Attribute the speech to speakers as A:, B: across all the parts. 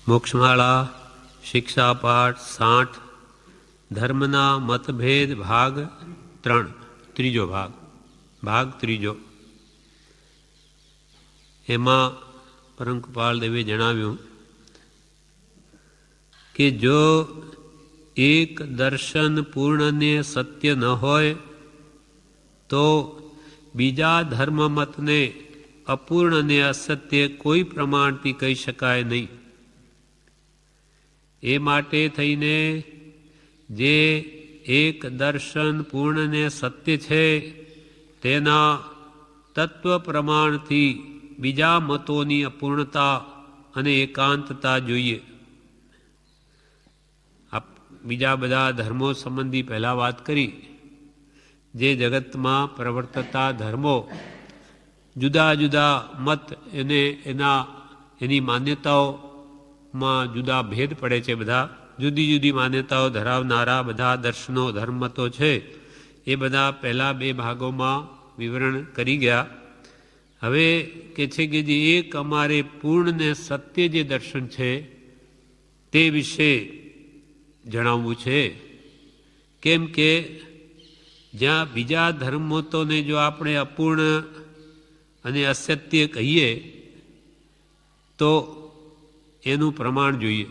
A: મોક્ષમાળા શિક્ષાપાઠ 60 ધર્મના મતભેદ ભાગ 3 ત્રીજો ભાગ ત્રીજો. એમાં પરમ કૃપાલ દેવે જણાવ્યું કે જો એક દર્શન પૂર્ણને સત્ય ન હોય તો બીજા ધર્મમતને અપૂર્ણને અસત્ય કોઈ પ્રમાણથી કહી શકાય નહીં. એ માટે થઈને જે એક દર્શન પૂર્ણને સત્ય છે તેના તત્વ પ્રમાણથી બીજા મતોની અપૂર્ણતા અને એકાંતતા જોઈએ. બીજા બધા ધર્મો સંબંધી પહેલાં વાત કરી. જે જગતમાં પ્રવર્તતા ધર્મો જુદા જુદા મત એની માન્યતાઓમાં જુદા ભેદ પડે છે. બધા જુદી જુદી માન્યતાઓ ધરાવનારા બધા દર્શનો ધર્મમતો છે એ બધા પહેલાં 2 ભાગોમાં વિવરણ કરી ગયા. હવે કે છે કે જે એક અમારે પૂર્ણ ને સત્ય જે દર્શન છે તે વિશે જણાવવું છે. કેમ કે જ્યાં બીજા ધર્મમતોને જો આપણે અપૂર્ણ અને અસત્ય કહીએ તો એનું પ્રમાણ જોઈએ.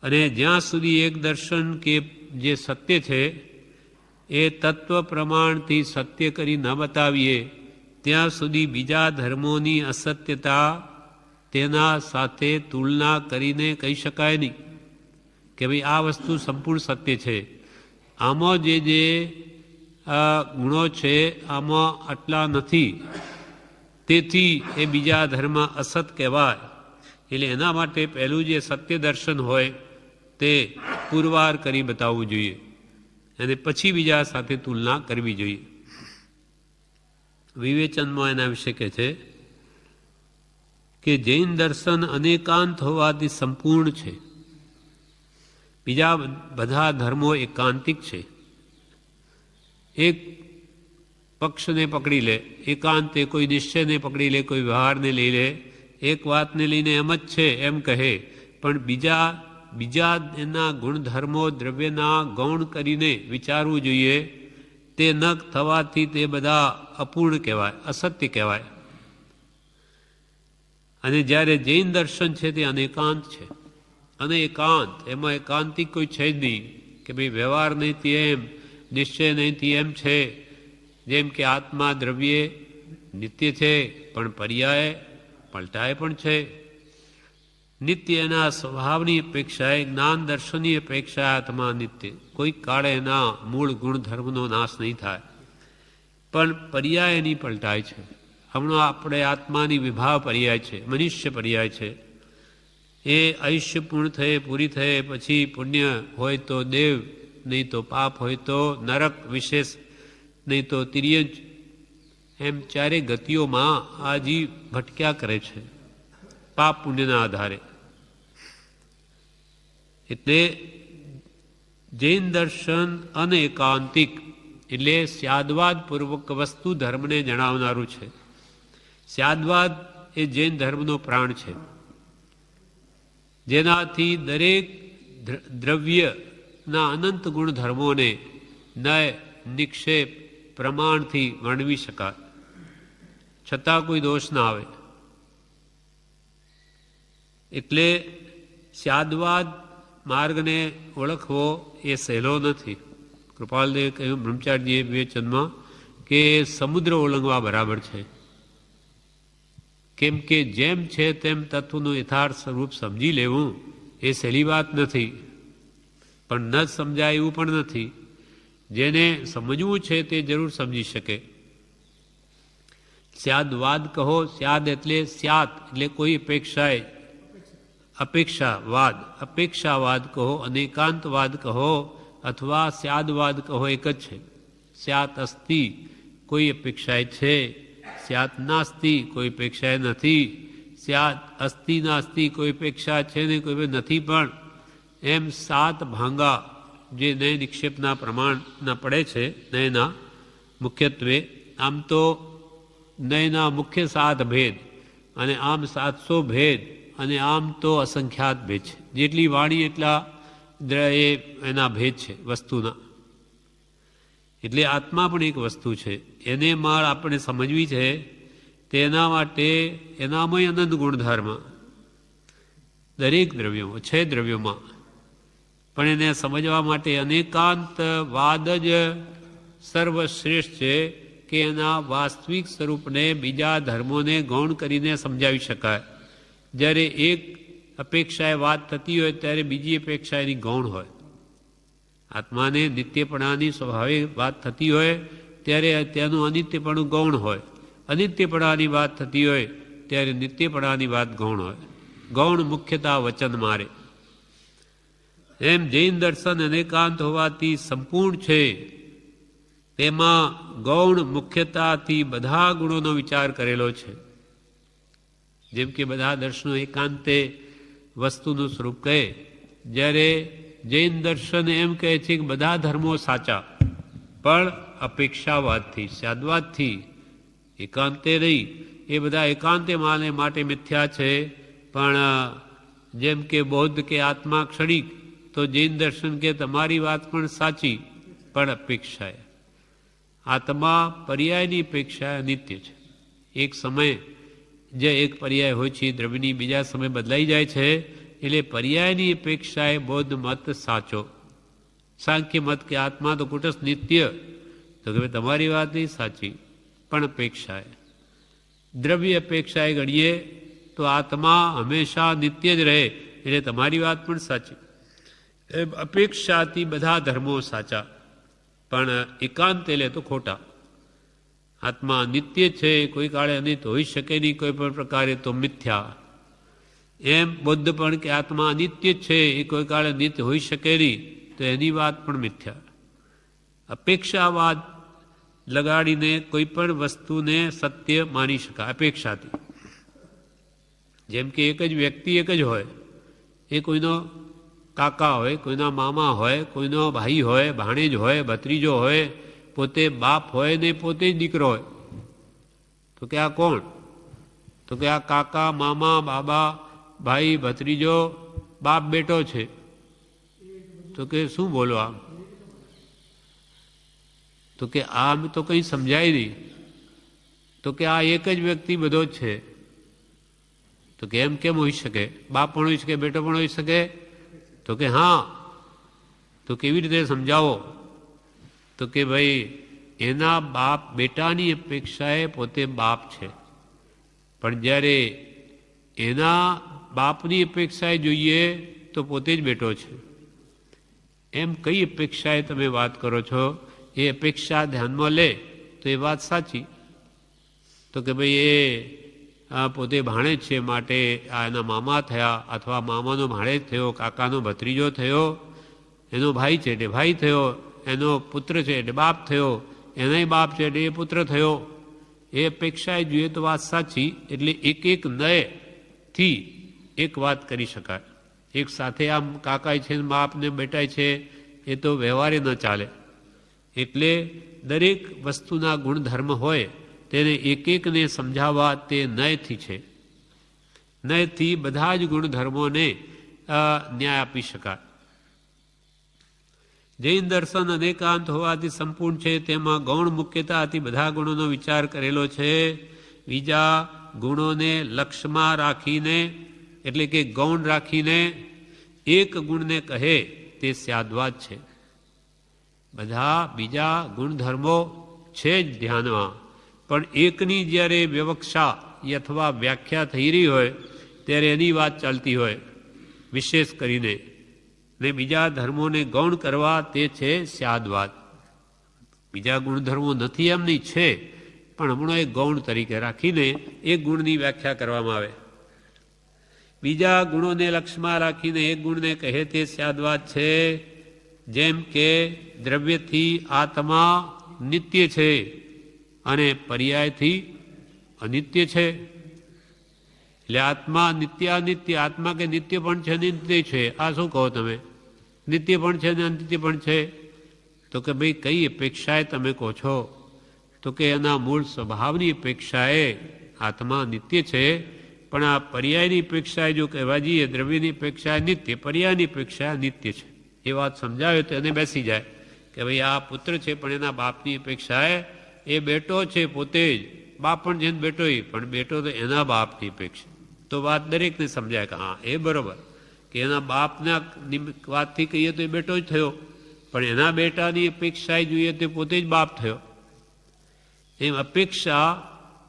A: અને જ્યાં સુધી એક દર્શન કે જે સત્ય છે એ તત્વ પ્રમાણથી સત્ય કરી ન બતાવીએ ત્યાં સુધી બીજા ધર્મોની અસત્યતા તેના સાથે તુલના કરીને કહી શકાય નહીં કે ભાઈ આ વસ્તુ સંપૂર્ણ સત્ય છે. આમાં જે ગુણો છે આમાં આટલા નથી, તેથી એ બીજા ધર્મ અસત કહેવાય. એટલે એના માટે પહેલું જે સત્ય દર્શન હોય તે પુરવાર કરી બતાવવું જોઈએ અને પછી બીજા સાથે તુલના કરવી જોઈએ. વિવેચનમાં એના વિશે કહે છે કે જૈન દર્શન અનેકાંત હોવાથી સંપૂર્ણ છે. બીજા બધા ધર્મો એકાંતિક છે. એક પક્ષને પકડી લે, એકાંતે કોઈ નિશ્ચયને પકડી લે, કોઈ વ્યવહારને લઈ લે, એક વાતને લઈને એમ જ છે એમ કહે, પણ બીજા એના ગુણધર્મો દ્રવ્યના ગૌણ કરીને વિચારવું જોઈએ. તે ન થવાથી તે બધા અપૂર્ણ કહેવાય, અસત્ય કહેવાય. અને જ્યારે જૈન દર્શન છે તે અનેકાંત છે. અને એકાંત એમાં એકાંતિક કોઈ છે જ નહીં કે ભાઈ વ્યવહાર નહીંથી એમ, નિશ્ચય નહીંથી એમ છે. જેમ કે આત્મા દ્રવ્ય નિત્ય છે પણ પર્યાય પલટાય પણ છે. નિત્ય એના સ્વભાવની અપેક્ષાએ, જ્ઞાન દર્શનની અપેક્ષાએ આત્મા નિત્ય, કોઈક કાળે એના મૂળ ગુણધર્મનો નાશ નહીં થાય, પણ પર્યાય એની પલટાય છે. હમણાં આપણે આત્માની વિભાવ પર્યાય છે, મનુષ્ય પર્યાય છે. એ આયુષ્ય પૂર્ણ થયે પૂરી થયે પછી પુણ્ય હોય તો દેવ, નહીં તો પાપ હોય તો નરક, વિશેષ નહીં તો તિર્યંજ, એમ ચારે ગતિઓમાં આ જીવ ભટક્યા કરે છે પાપ પુણ્યના આધારે. એટલે જૈન દર્શન અનેકાંતિક એટલે સ્યાદવાદ પૂર્વક વસ્તુ ધર્મને જણાવનારું છે. સ્યાદવાદ એ જૈન ધર્મનો પ્રાણ છે, જેનાથી દરેક દ્રવ્યના અનંત ગુણધર્મોને નય નિક્ષેપ પ્રમાણથી વર્ણવી શકાય, છતાં કોઈ દોષ ના આવે. એટલે સ્યાદવાદ માર્ગને ઓળખવો એ સહેલો નથી. કૃપાલદેવે કહ્યું બ્રહ્મચારીજીએ વિવેચનમાં કે સમુદ્ર ઓળંગવા બરાબર છે. કેમ કે જેમ છે તેમ તત્વનું યથાર્થ સ્વરૂપ સમજી લેવું એ સહેલી વાત નથી, પણ ન સમજાય એવું પણ નથી. જેને સમજવું છે તે જરૂર સમજી શકે. સ્યાદવાદ કહો, સ્યાદ એટલે સ્યાત એટલે કોઈ અપેક્ષાએ, અપેક્ષાવાદ કહો, અનેકાંતવાદ કહો અથવા સ્યાદવાદ કહો, એક જ છે. સ્યાત અસ્તિ કોઈ અપેક્ષાએ છે, સ્યાત નાસ્તિ કોઈ અપેક્ષાએ નથી, સ્યાત અસ્તિ નાસ્તિ કોઈ અપેક્ષા છે ને કોઈ નથી. પણ એમ 7 ભાંગા જે નય નિક્ષેપના પ્રમાણના પડે છે, નયના મુખ્યત્વે. આમ તો નયના મુખ્ય 7 ભેદ અને આમ 700 ભેદ અને આમ તો અસંખ્યાત ભેદ છે. જેટલી વાણી એટલા એના ભેદ છે વસ્તુના. એટલે આત્મા પણ એક વસ્તુ છે, એને માળ આપણે સમજવી છે. તેના માટે એનામાંય અનંત ગુણધર્મ દરેક દ્રવ્યોમાં છે, દ્રવ્યોમાં. પણ એને સમજવા માટે અનેકાંતવાદ જ સર્વશ્રેષ્ઠ છે કે એના વાસ્તવિક સ્વરૂપને બીજા ધર્મોને ગૌણ કરીને સમજાવી શકાય. જ્યારે એક અપેક્ષાએ વાત થતી હોય ત્યારે બીજી અપેક્ષા એની ગૌણ હોય. આત્માને નિત્યપણાની સ્વભાવે વાત થતી હોય ત્યારે તેનું અનિત્યપણું ગૌણ હોય. અનિત્યપણાની વાત થતી હોય ત્યારે નિત્યપણાની વાત ગૌણ હોય. ગૌણ મુખ્યતા વચન મારે. એમ જૈન દર્શન અનેકાંત હોવાથી સંપૂર્ણ છે, તેમાં ગૌણ મુખ્યતાથી બધા ગુણોનો વિચાર કરેલો છે. જેમ કે બધા દર્શનો એકાંતે વસ્તુનું સ્વરૂપ કહે, જ્યારે જૈન દર્શન એમ કહે છે કે બધા ધર્મો સાચા, પણ અપેક્ષાવાદથી, સ્યાદવાદથી, એકાંતે નહીં. એ બધા એકાંતે માને માટે મિથ્યા છે. પણ જેમ કે બૌદ્ધ કે આત્મા ક્ષણિક, તો જૈન દર્શન કે તમારી વાત પણ સાચી, પણ અપેક્ષાએ. આત્મા પર્યાયની અપેક્ષા નિત્ય છે. એક સમય જે એક પર્યાય હોય છે દ્રવ્યની, બીજા સમય બદલાઈ જાય છે. એટલે પર્યાયની અપેક્ષાએ બૌદ્ધ મત સાચો. સાંખ્ય મત કે આત્મા તો કુટસ્થ નિત્ય, તો કે તમારી વાત નહીં સાચી, પણ અપેક્ષાએ. દ્રવ્ય અપેક્ષાએ ગણીએ તો આત્મા હંમેશા નિત્ય જ રહે, એટલે તમારી વાત પણ સાચી. અપેક્ષાથી બધા ધર્મો સાચા, પણ એકાંત લે તો ખોટા. આત્મા નિત્ય છે, કોઈ કાળે અનિત હોઈ શકે નહીં કોઈ પણ પ્રકારે, તો મિથ્યા. એમ બૌદ્ધ પણ કે આત્મા અનિત્ય છે, એ કોઈ કાળે નિત્ય હોઈ શકે નહીં, તો એની વાત પણ મિથ્યા. અપેક્ષાવાદ લગાડીને કોઈ પણ વસ્તુને સત્ય માની શકાય અપેક્ષાથી. જેમ કે એક જ વ્યક્તિ એક જ હોય, એ કોઈનો કાકા હોય, કોઈના મામા હોય, કોઈનો ભાઈ હોય, ભાણેજ હોય, ભત્રીજો હોય, પોતે બાપ હોય ને પોતે જ દીકરો હોય. તો કે આ કોણ? તો કે આ કાકા, મામા, બાબા, ભાઈ, ભત્રીજો, બાપ બેટો છે. તો કે શું બોલો આમ? તો કે આમ તો કંઈ સમજાય નહીં. તો કે આ એક જ વ્યક્તિ બધો જ છે. તો કે એમ કેમ હોઈ શકે? બાપ પણ હોઈ શકે, બેટો પણ હોઈ શકે? તો કે હા. તો કેવી રીતે સમજાવો? તો કે ભાઈ એના બાપ બેટાની અપેક્ષાએ પોતે બાપ છે, પણ જ્યારે એના બાપની અપેક્ષાએ જોઈએ તો પોતે જ બેટો છે. એમ કઈ અપેક્ષાએ તમે વાત કરો છો? એ અપેક્ષા ધ્યાનમાં લે તો એ વાત સાચી. તો કે ભાઈ એ પોતે ભાણેજ છે, માટે આ એના મામા થયા, અથવા મામાનો ભાણેજ થયો, કાકાનો ભત્રીજો થયો, એનો ભાઈ છે એટલે ભાઈ થયો, એનો પુત્ર છે એટલે બાપ થયો, એનાય બાપ છે એટલે એ પુત્ર થયો. એ અપેક્ષાએ જોઈએ તો વાત સાચી. એટલે એક એક નયથી એક વાત કરી શકાય. એક સાથે આમ કાકાય છે, બાપને બેટાય છે, એ તો વ્યવહારે ન ચાલે. એટલે દરેક વસ્તુના ગુણધર્મ હોય તેને એક એકને સમજાવવા તે નયથી છે. નયથી બધા જ ગુણધર્મોને ન્યાય આપી શકાય. જૈન દર્શન અનેકાંત હોવાથી સંપૂર્ણ છે, તેમાં ગૌણ મુખ્યતાથી બધા ગુણોનો વિચાર કરેલો છે. બીજા ગુણોને લક્ષ્યમાં રાખીને, એટલે કે ગૌણ રાખીને એક ગુણને કહે તે સ્યાદવાદ છે. બધા બીજા ગુણધર્મો છે જ ધ્યાનમાં, પણ એકની જ્યારે વિવક્ષા અથવા વ્યાખ્યા થઈ રહી હોય ત્યારે એની વાત ચાલતી હોય વિશેષ કરીને, ને બીજા ધર્મોને ગૌણ કરવા તે છે સ્યાદવાદ. બીજા ગુણધર્મો નથી એમ નહીં, છે, પણ હમણાં એક ગૌણ તરીકે રાખીને એક ગુણની વ્યાખ્યા કરવામાં આવે. બીજા ગુણોને લક્ષ્યમાં રાખીને એક ગુણને કહે તે સ્યાદવાદ છે. જેમ કે દ્રવ્યથી આત્મા નિત્ય છે અને પર્યાયથી અનિત્ય છે. એટલે આત્મા નિત્ય અનિત્ય, આત્મા કે નિત્ય પણ છે નિત્ય છે, આ શું કહો તમે? નિત્ય પણ છે ને અનિત્ય પણ છે. તો કે ભાઈ કઈ અપેક્ષાએ તમે કહો છો? તો કે એના મૂળ સ્વભાવની અપેક્ષાએ આત્મા નિત્ય છે, પણ આ પર્યાયની અપેક્ષા જો કહેવા જઈએ, દ્રવ્યની અપેક્ષા નિત્ય, પર્યાયની અપેક્ષા નિત્ય છે. એ વાત સમજાવે તો એને બેસી જાય કે ભાઈ આ પુત્ર છે પણ એના બાપની અપેક્ષાએ, એ બેટો છે પોતે જ, બાપ પણ જેને બેટો એ, પણ બેટો તો એના બાપની અપેક્ષા. તો વાત દરેકને સમજાય કે હા એ બરોબર કે એના બાપના વાતથી કહીએ તો એ બેટો જ થયો, પણ એના બેટાની અપેક્ષાએ જોઈએ તો પોતે જ બાપ થયો. એમ અપેક્ષા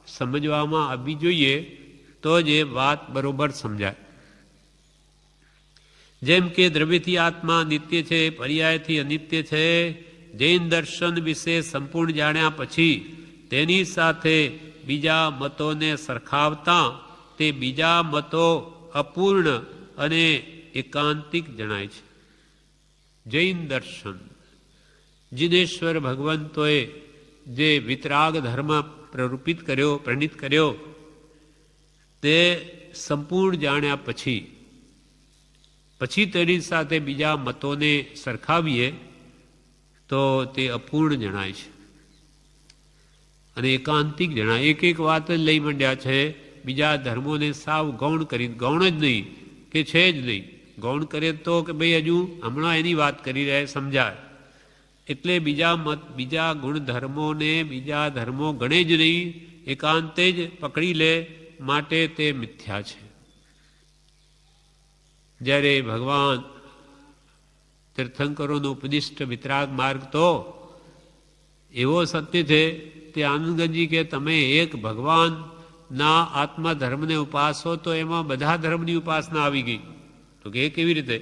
A: સમજવામાં આવવી જોઈએ તો જ એ વાત બરોબર સમજાય. જેમ કે દ્રવ્યથી આત્મા નિત્ય છે, પર્યાયથી અનિત્ય છે. જૈન દર્શન વિશે સંપૂર્ણ જાણ્યા પછી તેની સાથે બીજા મતોને સરખાવતા તે બીજા મતો અપૂર્ણ અને એકાંતિક જણાય છે. જૈન દર્શન જિનેશ્વર ભગવંતોએ જે વિતરાગ ધર્મ પ્રરૂપિત કર્યો, પ્રણીત કર્યો, તે સંપૂર્ણ જાણ્યા પછી તેની સાથે બીજા મતોને સરખાવીએ તો તે અપૂર્ણ જણાય છે અને એકાંતિક જણાય. એક એક વાત જ લઈ માંડ્યા છે, બીજા ધર્મોને સાવ ગૌણ કરી, ગૌણ જ નહીં કે છે જ નહીં. ગૌણ કરે તો કે ભાઈ હજુ હમણાં એની વાત કરી રહ્યા સમજાય. એટલે બીજા મત, બીજા ગુણધર્મોને બીજા ધર્મો ગણે જ નહીં, એકાંતે જ પકડી લે, માટે તે મિથ્યા છે. જ્યારે ભગવાન તીર્થંકરોનો ઉપદિષ્ટ વિતરાગ માર્ગ તો એવો સત્ય છે તે આનંદગંજી કે તમે એક ભગવાનના આત્મા ધર્મને ઉપાસો તો એમાં બધા ધર્મની ઉપાસના આવી ગઈ. તો કે કેવી રીતે?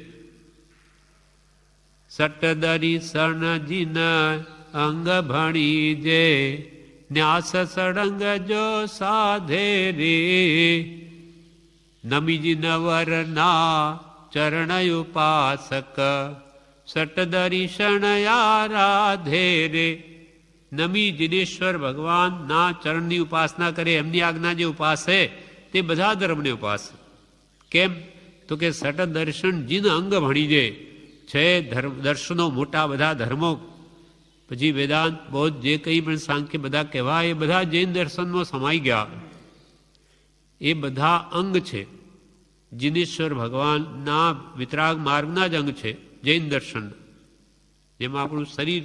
A: સટદરી સણ જીન અંગ ભણી જે ન્યાસ સડંગ જો સાધે રે નમીજી નવર ના ચરણ ઉપાસક સટદરી શણ આરાધે રે. નમી જિનેશ્વર ભગવાનના ચરણની ઉપાસના કરે, એમની આજ્ઞા જે ઉપાસે તે બધા ધર્મને ઉપાસે. કેમ? તો કે સટ દર્શન જીન અંગ ભણી જે છે, દર્શનો મોટા બધા ધર્મો, પછી વેદાંત, બૌદ્ધ, જે કંઈ પણ સાંખ્ય બધા કહેવાય એ બધા જૈન દર્શનમાં સમાઈ ગયા. એ બધા અંગ છે, જિનેશ્વર ભગવાનના વિતરાગ માર્ગના જ અંગ છે જૈન દર્શન. જેમાં આપણું શરીર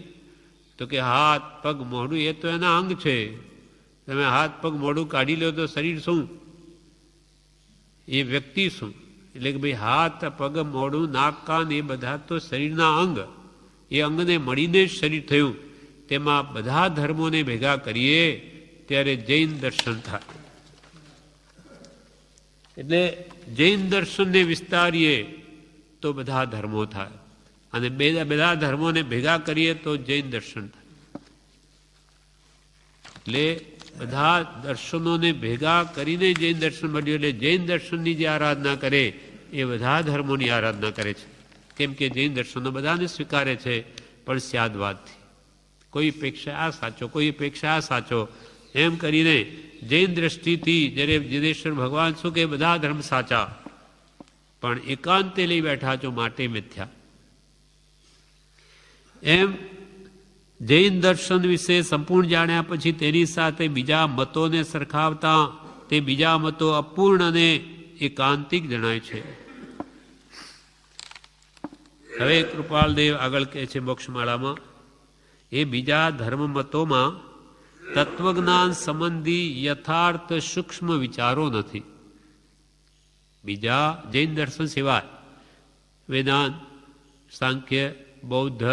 A: તો કે હાથ પગ મોઢું એ તો એના અંગ છે. તમે હાથ પગ મોઢું કાઢી લો તો શરીર શું? એ વ્યક્તિ શું? એટલે કે ભાઈ હાથ પગ મોઢું નાક કાન એ બધા તો શરીરના અંગ, એ અંગને મળીને જ શરીર થયું. તેમાં બધા ધર્મોને ભેગા કરીએ ત્યારે જૈન દર્શન થાય. એટલે જૈન દર્શનને વિસ્તારીએ તો બધા ધર્મો થાય, અને બધા ધર્મોને ભેગા કરીએ તો જૈન દર્શન થાય. એટલે બધા દર્શનોને ભેગા કરીને જૈન દર્શન મળ્યું. એટલે જૈન દર્શનની જે આરાધના કરે એ બધા ધર્મોની આરાધના કરે છે. કેમ કે જૈન દર્શનો બધાને સ્વીકારે છે, પણ સ્યાદવાદથી. કોઈ અપેક્ષા આ સાચો, કોઈ અપેક્ષા આ સાચો, એમ કરીને જૈન દ્રષ્ટિથી જ્યારે જિનેશ્વર ભગવાન શું કે બધા ધર્મ સાચા, પણ એકાંતે લઈ બેઠા છો માટે મિથ્યા. એમ જૈન દર્શન વિશે સંપૂર્ણ જાણ્યા પછી તેની સાથે બીજા મતોને સરખાવતા તે બીજા મતો અપૂર્ણ અને એકાંતિક જણાય છે. હવે કૃપાલદેવ આગળ કહે છે મોક્ષમાળામાં, એ બીજા ધર્મ મતોમાં તત્વજ્ઞાન સંબંધી યથાર્થ સૂક્ષ્મ વિચારો નથી. બીજા જૈન દર્શન સિવાય વેદાંત, સાંખ્ય, બૌદ્ધ,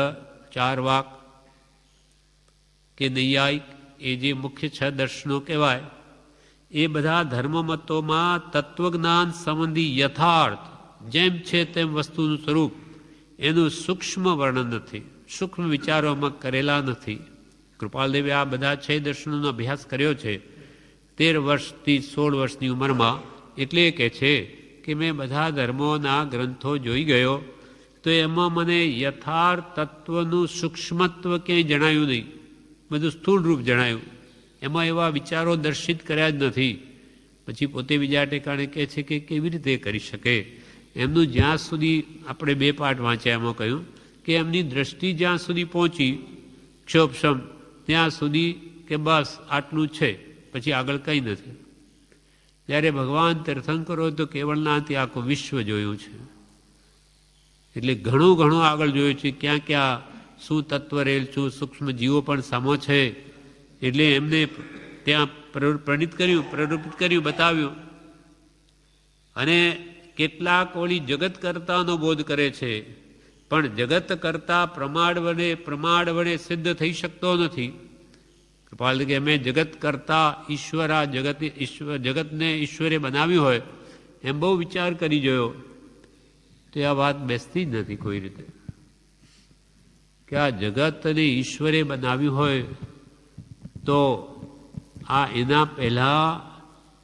A: ચારવાક કે નૈયાયિક, એ જે મુખ્ય 6 દર્શનો કહેવાય, એ બધા ધર્મમતોમાં તત્વજ્ઞાન સંબંધી યથાર્થ જેમ છે તેમ વસ્તુનું સ્વરૂપ એનું સૂક્ષ્મ વર્ણન નથી, સૂક્ષ્મ વિચારોમાં કરેલા નથી. કૃપાલદેવે આ બધા 6 દર્શનોનો અભ્યાસ કર્યો છે 13 વર્ષથી 16 વર્ષની ઉંમરમાં. એટલે કહે છે કે મેં બધા ધર્મોના ગ્રંથો જોઈ ગયો તો એમાં મને યથાર્થ તત્વનું સૂક્ષ્મત્વ ક્યાંય જણાયું નહીં, બધું સ્થૂળ રૂપ જણાયું. એમાં એવા વિચારો દર્શિત કર્યા જ નથી. પછી પોતે બીજા ઠેકાણે કહે છે કે કેવી રીતે કરી શકે? એમનું જ્યાં સુધી આપણે 2 પાઠ વાંચ્યા એમાં કહ્યું કે એમની દ્રષ્ટિ જ્યાં સુધી પહોંચી ક્ષોભક્ષમ ત્યાં સુધી કે બસ આટલું છે, પછી આગળ કંઈ નથી. જ્યારે ભગવાન તીર્થંકરો તો કેવળનાથી આખું વિશ્વ જોયું છે, એટલે ઘણું ઘણું આગળ જોયું છે, ક્યાં ક્યાં શું તત્વ રહેલ છું, સૂક્ષ્મ જીવો પણ સામો છે, એટલે એમને ત્યાં પ્રવૃત્ત કર્યું, બતાવ્યું. અને કેટલાક ઓલી જગત કરતાનો બોધ કરે છે, પણ જગત કરતા પ્રમાણ વડે સિદ્ધ થઈ શકતો નથી. કૃપાલ કે અમે જગત કરતા ઈશ્વર આ જગતને ઈશ્વરે બનાવ્યું હોય એમ બહુ વિચાર કરી જોયો, તો આ વાત બેસતી જ નથી કોઈ રીતે, કે આ જગતને ઈશ્વરે બનાવ્યું હોય તો આ એના પહેલાં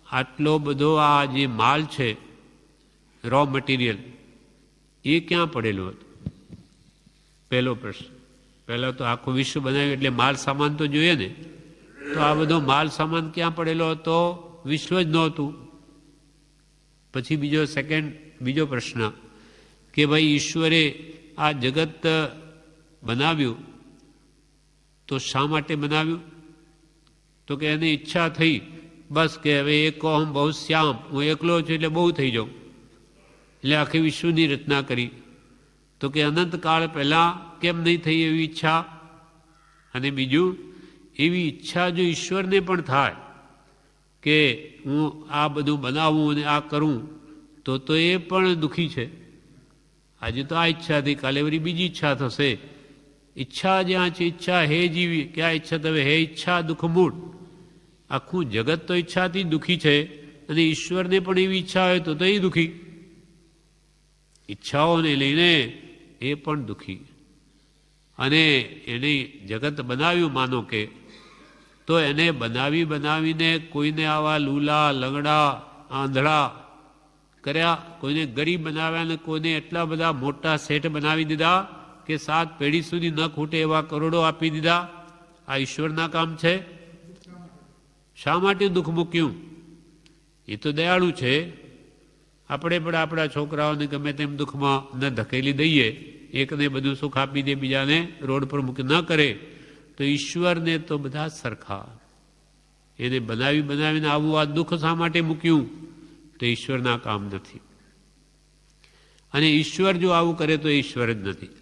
A: આટલો બધો આ જે માલ છે, રો મટીરિયલ, એ ક્યાં પડેલું હતું? પહેલો પ્રશ્ન. પહેલાં તો આખું વિશ્વ બનાવ્યું એટલે માલ સામાન તો જોઈએ ને, તો આ બધો માલ સામાન ક્યાં પડેલો હતો? વિશ્વ જ નહોતું. પછી બીજો પ્રશ્ન કે ભાઈ ઈશ્વરે આ જગત બનાવ્યું તો શા માટે બનાવ્યું? તો કે એની ઈચ્છા થઈ, બસ કે હવે એકો હમ બહુ શ્યામ, હું એકલો છું એટલે બહુ થઈ જાઉં, એટલે આખી વિશ્વની રચના કરી. તો કે અનંતકાળ પહેલાં કેમ નહીં થઈ એવી ઈચ્છા? અને બીજું, એવી ઈચ્છા જો ઈશ્વરને પણ થાય કે હું આ બધું બનાવું અને આ કરું, તો એ પણ દુઃખી છે. આજે તો આ ઈચ્છા થઈ, કાલે વળી બીજી ઈચ્છા થશે. ઈચ્છા જ્યાં છે, ઈચ્છા હે જીવી, ક્યાં ઈચ્છા તમે હે ઈચ્છા દુઃખ મૂળ. આખું જગત તો ઈચ્છાથી દુઃખી છે, અને ઈશ્વરને પણ એવી ઈચ્છા હોય તો એ દુઃખી. ઈચ્છાઓને લઈને એ પણ દુઃખી. અને એને જગત બનાવ્યું માનો કે, તો એને બનાવીને કોઈને આવા લૂલા લંગડા આંધળા કર્યા, કોઈને ગરીબ બનાવ્યા, અને કોઈને એટલા બધા મોટા શેઠ બનાવી દીધા કે 7 પેઢી સુધી ન ખૂટે એવા કરોડો આપી દીધા. આ ઈશ્વરના કામ છે? શા માટે દુઃખ મૂક્યું? એ તો દયાળુ છે. આપણે પણ આપણા છોકરાઓને ગમે તેમ દુઃખમાં ન ધકેલી દઈએ, એકને બધું સુખ આપી દે, બીજાને રોડ પર મૂકી ન કરે, તો ઈશ્વરને તો બધા સરખા. એને બનાવીને આવું આ દુઃખ શા માટે મૂક્યું? તો ઈશ્વરના કામ નથી. અને ઈશ્વર જો આવું કરે તો ઈશ્વર જ નથી.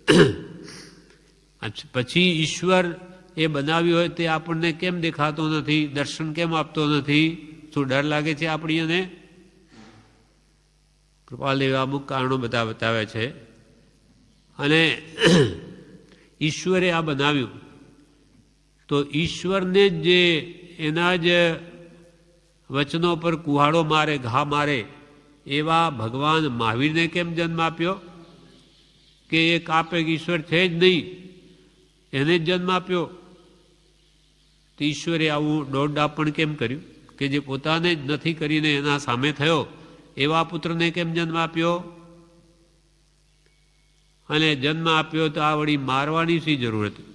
A: પછી ઈશ્વર એ બનાવ્યું હોય તે આપણને કેમ દેખાતો નથી? દર્શન કેમ આપતો નથી? શું ડર લાગે છે આપણી? અને કૃપાલદેવ અમુક કારણો બધા બતાવે છે. અને ઈશ્વરે આ બનાવ્યું તો ઈશ્વરને જે એના જ વચનો પર કુહાડો મારે, ઘા મારે, એવા ભગવાન મહાવીરને કેમ જન્મ આપ્યો? કે એ કાપે ઈશ્વર છે જ નહીં, એને જ જન્મ આપ્યો. તો ઈશ્વરે આવું દોડડાપણ કેમ કર્યું? કે જે પોતાને જ નથી કરીને એના સામે થયો, એવા પુત્રને કેમ જન્મ આપ્યો? અને જન્મ આપ્યો તો આ વળી મારવાની શી જરૂર હતી?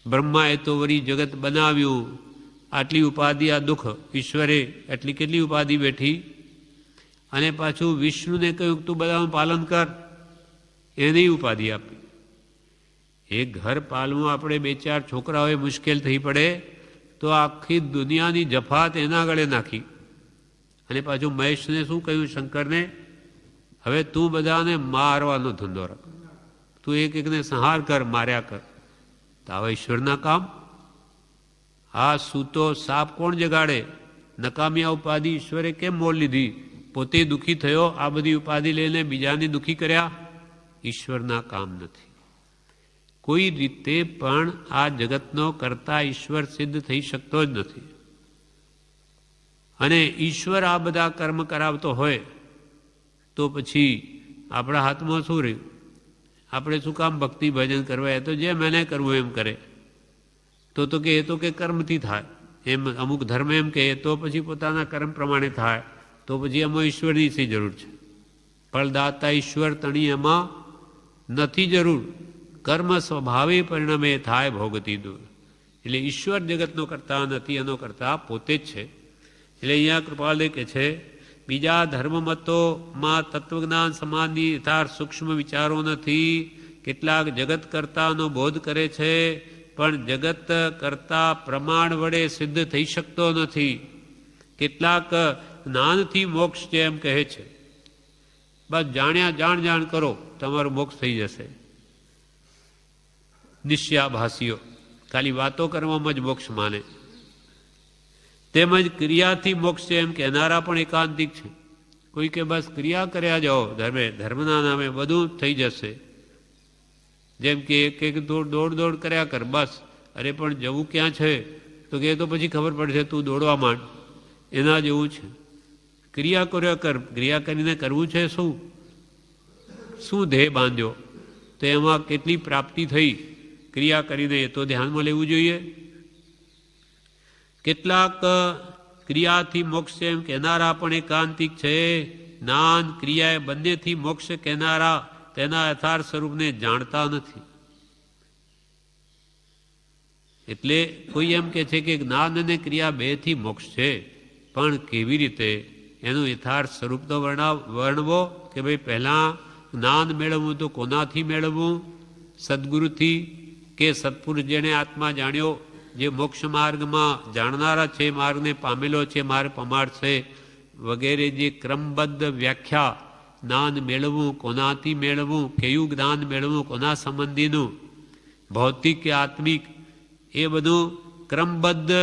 A: બ્રહ્માએ તો વળી જગત બનાવ્યું, આટલી ઉપાધિ, આ દુઃખ ઈશ્વરે એટલી કેટલી ઉપાધિ બેઠી. અને પાછું વિષ્ણુને કહ્યું તું બધાનું પાલન કર, એની ઉપાધિ આપી. એક ઘર પાલવું આપણે 2-4 છોકરાઓએ મુશ્કેલ થઈ પડે તો આખી દુનિયાની જફાત એના ગળે નાખી. અને પાછું મહેશને શું કહ્યું? શંકરને, હવે તું બધાને મારવાનો ધંધો રાખ, તું એકને સંહાર કર, માર્યા કર. તો આવા ઈશ્વરના કામ? આ સૂતો સાપ કોણ જગાડે? નકામિયા ઉપાધિ ઈશ્વરે કેમ મોલ લીધી? પોતે દુઃખી થયો, આ બધી ઉપાધિ લઈને બીજાને દુઃખી કર્યા? ઈશ્વરના કામ નથી. કોઈ રીતે પણ આ જગતનો કરતા ઈશ્વર સિદ્ધ થઈ શકતો જ નથી. અને ઈશ્વર આ બધા કર્મ કરાવતો હોય તો પછી આપણા હાથમાં શું રહ્યું? આપણે શું કામ ભક્તિ ભજન કરવા? એ તો જેમ એને કરવું એમ કરે. તો કે એ તો કે કર્મથી થાય, એમ અમુક ધર્મ એમ કહે તો પછી પોતાના કર્મ પ્રમાણે થાય. તો પછી એમાં ઈશ્વરની શી જરૂર છે? ફળદાતા ઈશ્વર તણી એમાં નથી જરૂર. કર્મ સ્વભાવે પરિણામે થાય ભોગતી દૂર. એટલે ઈશ્વર જગતનો કરતા નથી, એનો કરતા પોતે જ છે. એટલે અહીંયા કૃપાલદેવ કહે છે, બીજા ધર્મમતોમાં તત્વજ્ઞાન સમાનની યથાર્થ સૂક્ષ્મ વિચારો નથી. કેટલાક જગત કરતાનો બોધ કરે છે, પણ જગત કરતા પ્રમાણ વડે સિદ્ધ થઈ શકતો નથી. કેટલાક જ્ઞાનથી મોક્ષ છે એમ કહે છે. બસ જાણ્યા જાણ કરો, તમારો મોક્ષ થઈ જશે. નિશ્ચયાભાસીઓ ખાલી વાતો કરવામાં જ મોક્ષ માને. તેમજ ક્રિયાથી મોક્ષ છે એમ કહેનારા પણ એકાંતિક છે. કોઈ કે બસ ક્રિયા કર્યા જાઓ, ધર્મના નામે બધું થઈ જશે. જેમ કે એક દોડ કર્યા કર બસ. અરે પણ જવું ક્યાં છે? તો કે તો પછી ખબર પડશે, તું દોડવા માંડ. એના જેવું છે. ક્રિયા કર્યા કર, ક્રિયા કરીને કરવું છે શું ધ્યેય બાંધ્યો, તો એમાં કેટલી પ્રાપ્તિ થઈ ક્રિયા કરીને, એ તો ધ્યાનમાં લેવું જોઈએ. કેટલાક ક્રિયાથી મોક્ષ એમ કહેનારા પણ એકાંતિક છે. જ્ઞાન ક્રિયા બંનેથી મોક્ષ કહેનારા તેના યથાર્થ સ્વરૂપને જાણતા નથી. એટલે કોઈ એમ કે છે કે જ્ઞાન અને ક્રિયા બેથી મોક્ષ છે, પણ કેવી રીતે એનું યથાર્થ સ્વરૂપ તો વર્ણવો કે ભાઈ પહેલાં જ્ઞાન મેળવવું તો કોનાથી મેળવવું? સદગુરુથી કે સત્પુરુષ જેણે આત્મા જાણ્યો, જે મોક્ષ માર્ગમાં જાણનારા છે, માર્ગને પામેલો છે, માર્ગ પમાડશે વગેરે જે ક્રમબદ્ધ વ્યાખ્યા જ્ઞાન મેળવવું, કોનાથી મેળવવું, કયું જ્ઞાન મેળવવું, કોના સંબંધીનું, ભૌતિક કે આત્મિક, એ બધું ક્રમબદ્ધ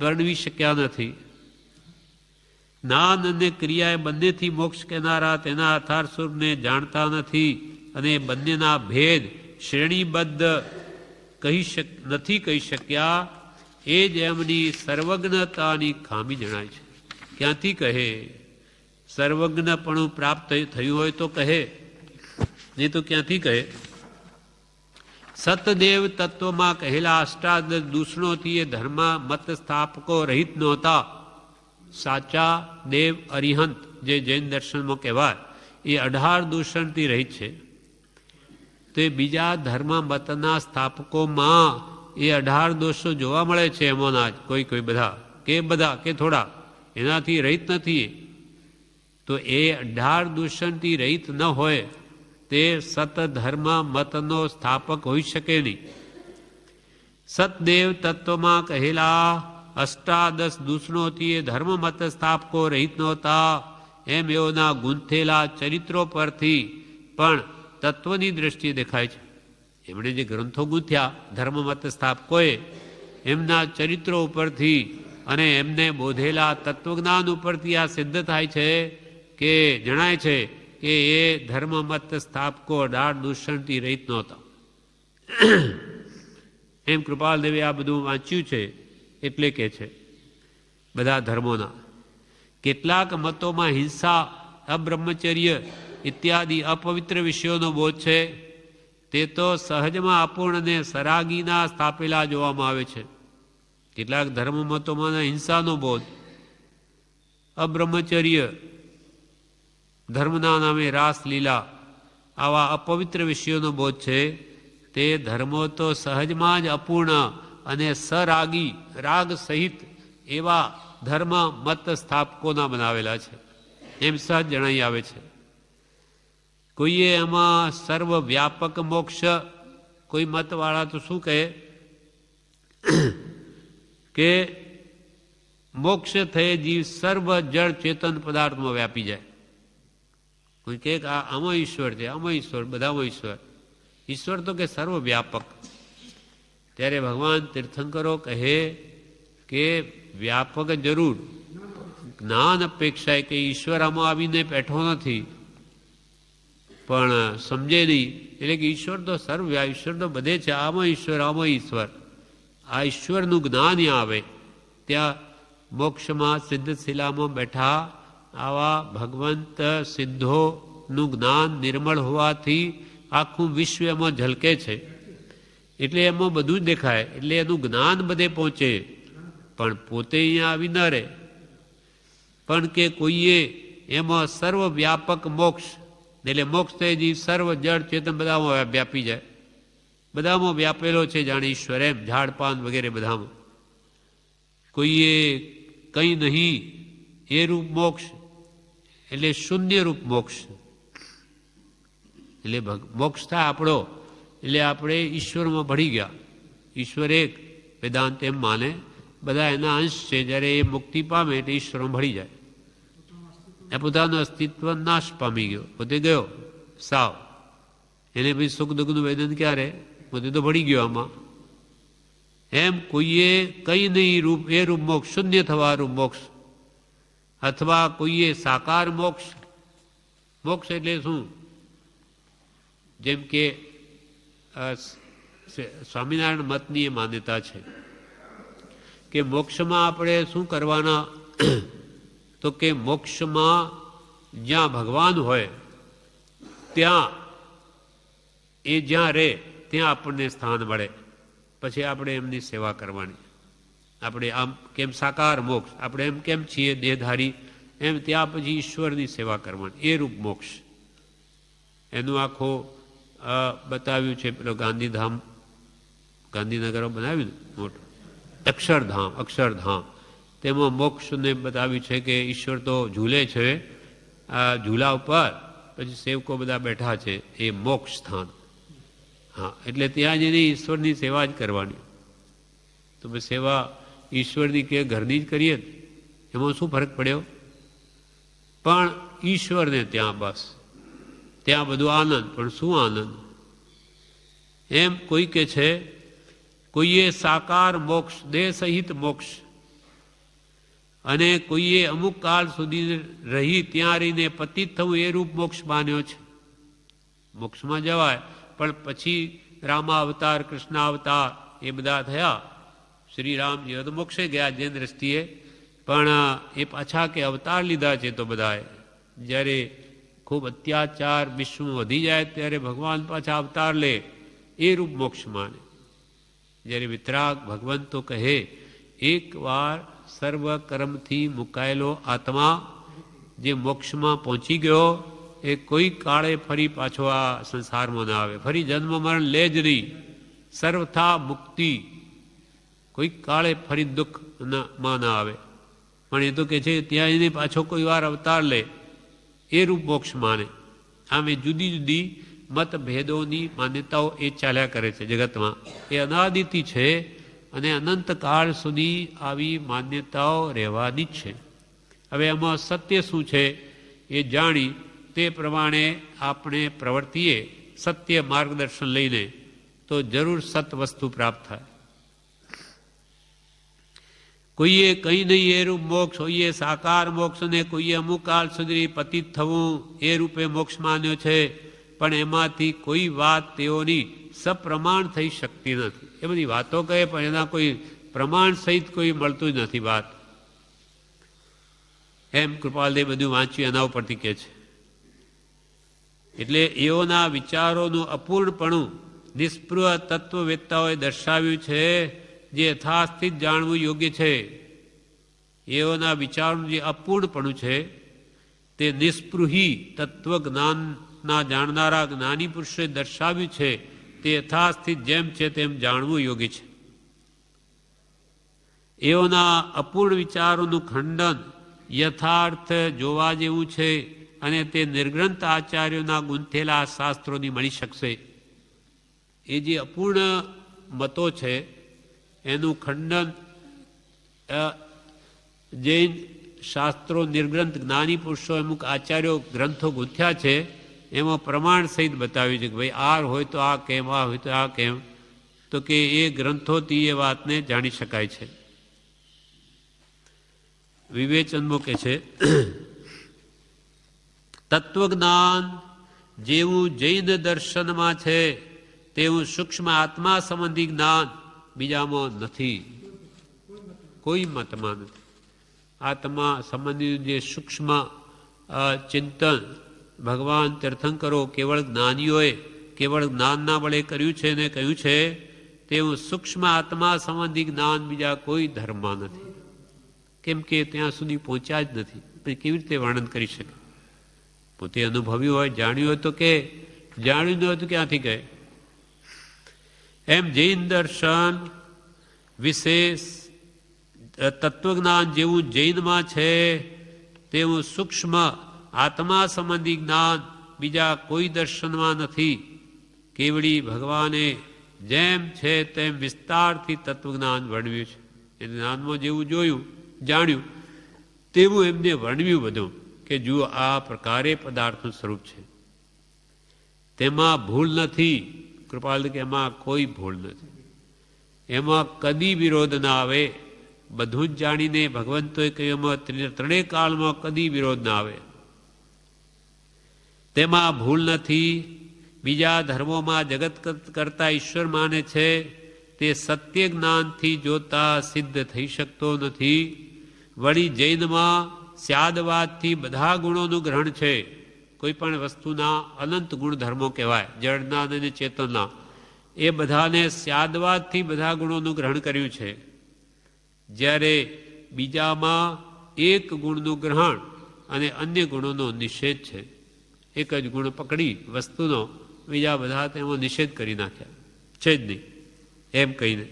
A: વર્ણવી શક્યા નથી. જ્ઞાન અને ક્રિયા એ બંનેથી મોક્ષ કહેનારા તેના યથાર્થ સ્વરૂપને જાણતા નથી, અને બંનેના ભેદ શ્રેણીબદ્ધ નથી કહી શક્યા. એ જ એમની સર્વજ્ઞતાની ખામી જણાય છે. ક્યાંથી કહે? સર્વજ્ઞપણું પ્રાપ્ત થયું હોય તો કહે, નહીં તો ક્યાંથી કહે? સતદેવ તત્વમાં કહેલા અષ્ટાદશ દૂષણોથી એ ધર્મ મત સ્થાપકો રહિત નહોતા. સાચા દેવ અરિહંત જે જૈન દર્શનમાં કહેવાય, એ 18 દૂષણથી રહિત છે. તે બીજા ધર્મ મતના સ્થાપકોમાં એ 18 દોષો જોવા મળે છે. એમાંના જ કોઈ બધા કે થોડા એનાથી રહિત નથી. તો એ 18 દૂષણથી રહિત ન હોય તે સતધર્મ મતનો સ્થાપક હોઈ શકે નહીં. સતદેવ તત્વમાં કહેલા અષ્ટાદશ દૂષણોથી એ ધર્મ મત સ્થાપકો રહિત નહોતા. એમ એઓના ગૂંથેલા ચરિત્રો પરથી પણ તત્વની દ્રષ્ટિએ દેખાય છે. એમણે જે ગ્રંથો ગૂંથ્યા ધર્મ મત સ્થાપકોએ, એમના ચરિત્રો ઉપરથી અને એમને બોધેલા તત્વજ્ઞાન ઉપરથી આ સિદ્ધ થાય છે કે જણાય છે કે એ ધર્મ મત સ્થાપકો 18 દૂષણથી રહિત નહોતા. એમ કૃપાલદેવે આ બધું વાંચ્યું છે એટલે કે છે બધા ધર્મોના. કેટલાક મતોમાં હિંસા, અબ્રહ્મચર્ય ઇત્યાદિ અપવિત્ર વિષયોનો બોધ છે. તે તો સહજમાં અપૂર્ણ અને સરાગીના સ્થાપેલા જોવામાં આવે છે. કેટલાક ધર્મ મતોમાં હિંસાનો બોધ, અબ્રહ્મચર્ય, ધર્મના નામે રાસલીલા, આવા અપવિત્ર વિષયોનો બોધ છે. તે ધર્મો તો સહજમાં જ અપૂર્ણ અને સરાગી, રાગ સહિત એવા ધર્મ મત સ્થાપકોના બનાવેલા છે, એમ સહજ જણાઈ આવે છે. કોઈએ એમાં સર્વવ્યાપક મોક્ષ, કોઈ મતવાળા તો શું કહે કે મોક્ષ થયે જીવ સર્વ જળ ચેતન પદાર્થમાં વ્યાપી જાય. કોઈ કહે કે આમાં ઈશ્વર છે, આમાં ઈશ્વર, બધામાં ઈશ્વર. ઈશ્વર તો કે સર્વવ્યાપક. ત્યારે ભગવાન તીર્થંકરો કહે કે વ્યાપક જરૂર, જ્ઞાન અપેક્ષાએ કે ઈશ્વર આમાં આવીને બેઠો નથી, પણ સમજે નહીં. એટલે કે ઈશ્વર તો ઈશ્વર તો બધે છે, આમાં ઈશ્વર. આ ઈશ્વરનું જ્ઞાન ત્યાં આવે, ત્યાં મોક્ષમાં સિદ્ધશિલામાં બેઠા આવા ભગવંત સિદ્ધોનું જ્ઞાન નિર્મળ હોવાથી આખું વિશ્વ એમાં ઝલકે છે. એટલે એમાં બધું જ દેખાય. એટલે એનું જ્ઞાન બધે પહોંચે, પણ પોતે અહીંયા આવી ન રહે. પણ કે કોઈએ એમાં સર્વવ્યાપક મોક્ષ, એટલે મોક્ષ થઈ જીવ સર્વ જળ ચેતન બધામાં વ્યાપી જાય. બધામાં વ્યાપેલો છે જાણે ઈશ્વર, એમ ઝાડપાન વગેરે બધામાં. કોઈએ કંઈ નહીં એ રૂપ મોક્ષ, એટલે શૂન્ય રૂપ મોક્ષ. એટલે મોક્ષ થાય આપણો, એટલે આપણે ઈશ્વરમાં ભળી ગયા. ઈશ્વર એક, વેદાંત એમ માને, બધા એના અંશ છે. જ્યારે એ મુક્તિ પામે એટલે ઈશ્વરમાં ભળી જાય. એ પોતાનું અસ્તિત્વ નાશ પામી ગયો, પોતે ગયો સાવ. એને પછી સુખ દુઃખનું વેદન ક્યારે? પોતે તો ભળી ગયો આમાં. એમ કોઈએ કંઈ નહીં રૂપ એ રૂપ મોક્ષ, શૂન્ય થવારૂપ મોક્ષ, અથવા કોઈએ સાકાર મોક્ષ. મોક્ષ એટલે શું? જેમ કે સ્વામિનારાયણ મતની એ માન્યતા છે કે મોક્ષમાં આપણે શું કરવાના? તો કે મોક્ષમાં જ્યાં ભગવાન હોય ત્યાં એ જ્યાં રહે ત્યાં આપણને સ્થાન મળે, પછી આપણે એમની સેવા કરવાની. આપણે આમ કેમ સાકાર મોક્ષ, આપણે એમ કેમ છીએ દેહધારી, એમ ત્યાં પછી ઈશ્વરની સેવા કરવાની, એ રૂપ મોક્ષ. એનું આખો બતાવ્યું છે પેલો ગાંધીધામ, ગાંધીનગર બનાવ્યું ને મોટું અક્ષરધામ, તેમાં મોક્ષને બતાવ્યું છે કે ઈશ્વર તો ઝૂલે છે આ ઝૂલા ઉપર, પછી સેવકો બધા બેઠા છે, એ મોક્ષ સ્થાન. હા, એટલે ત્યાં જઈને ઈશ્વરની સેવા જ કરવાની. તો સેવા ઈશ્વરની કે ઘરની જ કરીએ, એમાં શું ફરક પડ્યો? પણ ઈશ્વરને ત્યાં બસ, ત્યાં બધું આનંદ. પણ શું આનંદ? એમ કોઈ કે છે કોઈએ સાકાર મોક્ષ, દેહ સહિત મોક્ષ, અને કોઈએ અમુક કાળ સુધી રહી ત્યાં રહીને પતિત થવું, એ રૂપ મોક્ષ માન્યો છે. મોક્ષમાં જવાય, પણ પછી રામાવતાર, કૃષ્ણાવતાર એ બધા થયા. શ્રી રામજી તો મોક્ષે ગયા જેન દ્રષ્ટિએ, પણ એ પાછા કે અવતાર લીધા છે. તો બધાએ જ્યારે ખૂબ અત્યાચાર વિશ્વમાં વધી જાય ત્યારે ભગવાન પાછા અવતાર લે, એ રૂપ મોક્ષ માને. જ્યારે વિતરાગ ભગવંતો કહે એકવાર સર્વ કર્મથી મુકાયેલો આત્મા જે મોક્ષમાં પહોંચી ગયો, એ કોઈ કાળે ફરી પાછો આ સંસારમાં ના આવે, ફરી જન્મ મરણ લે જ નહીં, સર્વથા મુક્તિ, કોઈ કાળે ફરી દુઃખમાં ના આવે. પણ એ તો કે છે ત્યાં એને પાછો કોઈ વાર અવતાર લે, એ રૂપ મોક્ષ માને. આમ એ જુદી જુદી મતભેદોની માન્યતાઓ એ ચાલ્યા કરે છે જગતમાં, એ અનાદિથી છે અને અનંતકાળ સુધી આવી માન્યતાઓ રહેવાની જ છે. હવે એમાં સત્ય શું છે એ જાણી તે પ્રમાણે આપણે પ્રવર્તીએ સત્ય માર્ગદર્શન લઈને, તો જરૂર સત વસ્તુ પ્રાપ્ત થાય. કોઈએ કંઈ નહીં એ રૂપ મોક્ષ, કોઈએ સાકાર મોક્ષ, અને કોઈએ અમુક કાળ સુધી પતિત થવું એ રૂપે મોક્ષ માન્યો છે. પણ એમાંથી કોઈ વાત તેઓની સપ્રમાણ થઈ શકતી નથી. એ બધી વાતો કહે પણ એના કોઈ પ્રમાણ સહિત કોઈ મળતું જ નથી વાત. એમ કૃપાલદેવ બધું વાંચ્યું એના ઉપરથી કહે છે. એટલે એઓના વિચારોનું અપૂર્ણપણું નિષ્પૃહ તત્વવેત્તાઓએ દર્શાવ્યું છે, જે યથાસ્થિત જાણવું યોગ્ય છે. એઓના વિચારોનું જે અપૂર્ણપણું છે તે નિષ્પૃહી તત્વજ્ઞાનના જાણનારા જ્ઞાની પુરુષોએ દર્શાવ્યું છે. તે યથાસ્થિત જેમ છે તેમ જાણવું યોગ્ય છે. એઓના અપૂર્ણ વિચારોનું ખંડન યથાર્થ જોવા જેવું છે, અને તે નિર્ગ્રંથ આચાર્યોના ગુંથેલા શાસ્ત્રોની મળી શકશે. એ જે અપૂર્ણ મતો છે એનું ખંડન જૈન શાસ્ત્રો, નિર્ગ્રંથ જ્ઞાની પુરુષો, અમુક આચાર્યો ગ્રંથો ગૂંથ્યા છે, એમાં પ્રમાણ સહિત બતાવ્યું છે કે ભાઈ આ હોય તો આ કેમ, આ હોય તો આ કેમ. તો કે એ ગ્રંથોથી એ વાતને જાણી શકાય છે. વિવેચનમાં કે છે તત્વજ્ઞાન જેવું જૈન દર્શનમાં છે તેવું સૂક્ષ્મ આત્મા સંબંધી જ્ઞાન બીજામાં નથી, કોઈ મતમાં નથી. આત્મા સંબંધી જે સૂક્ષ્મ ચિંતન ભગવાન તીર્થંકરો કેવળ જ્ઞાનીઓએ કેવળ જ્ઞાનના બળે કર્યું છે ને કહ્યું છે, તેવું સૂક્ષ્મ આત્મા સંબંધી જ્ઞાન બીજા કોઈ ધર્મમાં નથી. કેમ કે ત્યાં સુધી પહોંચ્યા જ નથી, પછી કેવી રીતે વર્ણન કરી શકે? પોતે અનુભવ્યું હોય, જાણ્યું હોય તો કે, જાણ્યું ન હોય તો ક્યાંથી કહે? એમ જૈન દર્શન વિશેષ તત્વજ્ઞાન જેવું જૈનમાં છે તેવું સૂક્ષ્મ આત્મા સંબંધી જ્ઞાન બીજા કોઈ દર્શનમાં નથી. કેવડી ભગવાને જેમ છે તેમ વિસ્તારથી તત્વજ્ઞાન વર્ણવ્યું છે. એ જ્ઞાનમાં જેવું જોયું, જાણ્યું તેવું એમને વર્ણવ્યું બધું, કે કે જુઓ આ પ્રકારે પદાર્થનું સ્વરૂપ છે, તેમાં ભૂલ નથી. કૃપાલ કે એમાં કોઈ ભૂલ નથી, એમાં કદી વિરોધ ના આવે. બધું જ જાણીને ભગવંતોએ કહ્યું એમાં ત્રણેય કાળમાં કદી વિરોધ ના આવે, તેમાં ભૂલ નથી. બીજા ધર્મોમાં જગત કરતા ઈશ્વર માને છે તે સત્ય જ્ઞાનથી જોતા સિદ્ધ થઈ શકતો નથી. વળી જૈનમાં સ્યાદવાદથી બધા ગુણોનું ગ્રહણ છે. કોઈ પણ વસ્તુના અનંત ગુણધર્મો કહેવાય, જળના અને ચેતનના, એ બધાને સ્યાદવાદથી બધા ગુણોનું ગ્રહણ કર્યું છે. જ્યારે બીજામાં એક ગુણનું ગ્રહણ અને અન્ય ગુણોનો નિષેધ છે. એક જ ગુણ પકડી વસ્તુનો બીજા બધા તેમાં નિષેધ કરી નાખ્યા છે જ નહીં એમ કહીને.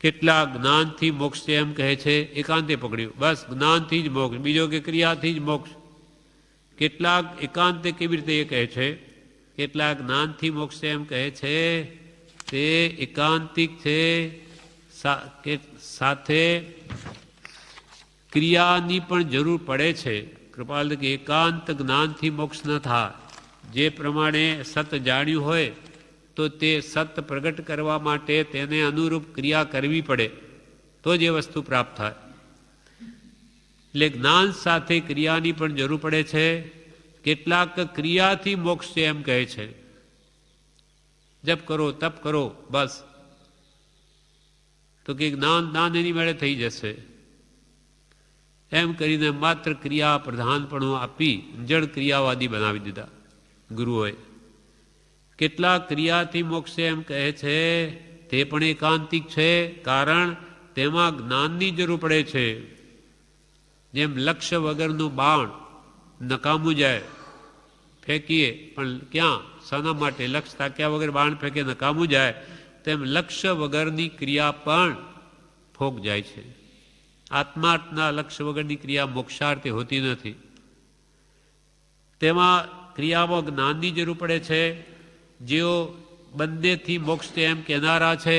A: કેટલા જ્ઞાનથી મોક્ષ છે એમ કહે છે, એકાંતે પકડ્યું, બસ જ્ઞાનથી જ મોક્ષ, બીજો કે ક્રિયાથી જ મોક્ષ. કેટલાક એકાંતે કેવી રીતે એ કહે છે, કેટલાક જ્ઞાનથી મોક્ષ એમ કહે છે, તે એકાંતિક છે, સાથે ક્રિયાની પણ જરૂર પડે છે. કૃપાલ કે એકાંત જ્ઞાનથી મોક્ષ ન થાય. જે પ્રમાણે સત જાણ્યું હોય તો તે સત પ્રગટ કરવા માટે તેને અનુરૂપ ક્રિયા કરવી પડે તો જ એ વસ્તુ પ્રાપ્ત થાય. એટલે જ્ઞાન સાથે ક્રિયાની પણ જરૂર પડે છે. કેટલાક ક્રિયાથી મોક્ષ છે એમ કહે છે, જપ કરો તપ કરો બસ, તો કે જ્ઞાન એની મેળે થઈ જશે એમ કરીને માત્ર ક્રિયા પ્રધાનપણું આપી જળ ક્રિયાવાદી બનાવી દીધા ગુરુઓએ. કેટલાક ક્રિયાથી મોક્ષ એમ કહે છે, તે પણ એકાંતિક છે, કારણ તેમાં જ્ઞાનની જરૂર પડે છે. જેમ લક્ષ્ય વગરનું બાણ નકામું જાય, ફેંકીએ પણ ક્યાં, શાના માટે, લક્ષ્ય તાક્યા વગર બાણ ફેંકે નકામું જાય, તેમ લક્ષ્ય વગરની ક્રિયા પણ ફોક જાય છે. આત્માર્થના લક્ષ્ય વગરની ક્રિયા મોક્ષાર્થે હોતી નથી. તેમાં ક્રિયામાં જ્ઞાનની જરૂર પડે છે. જેઓ બંનેથી મોક્ષ એમ કહેનારા છે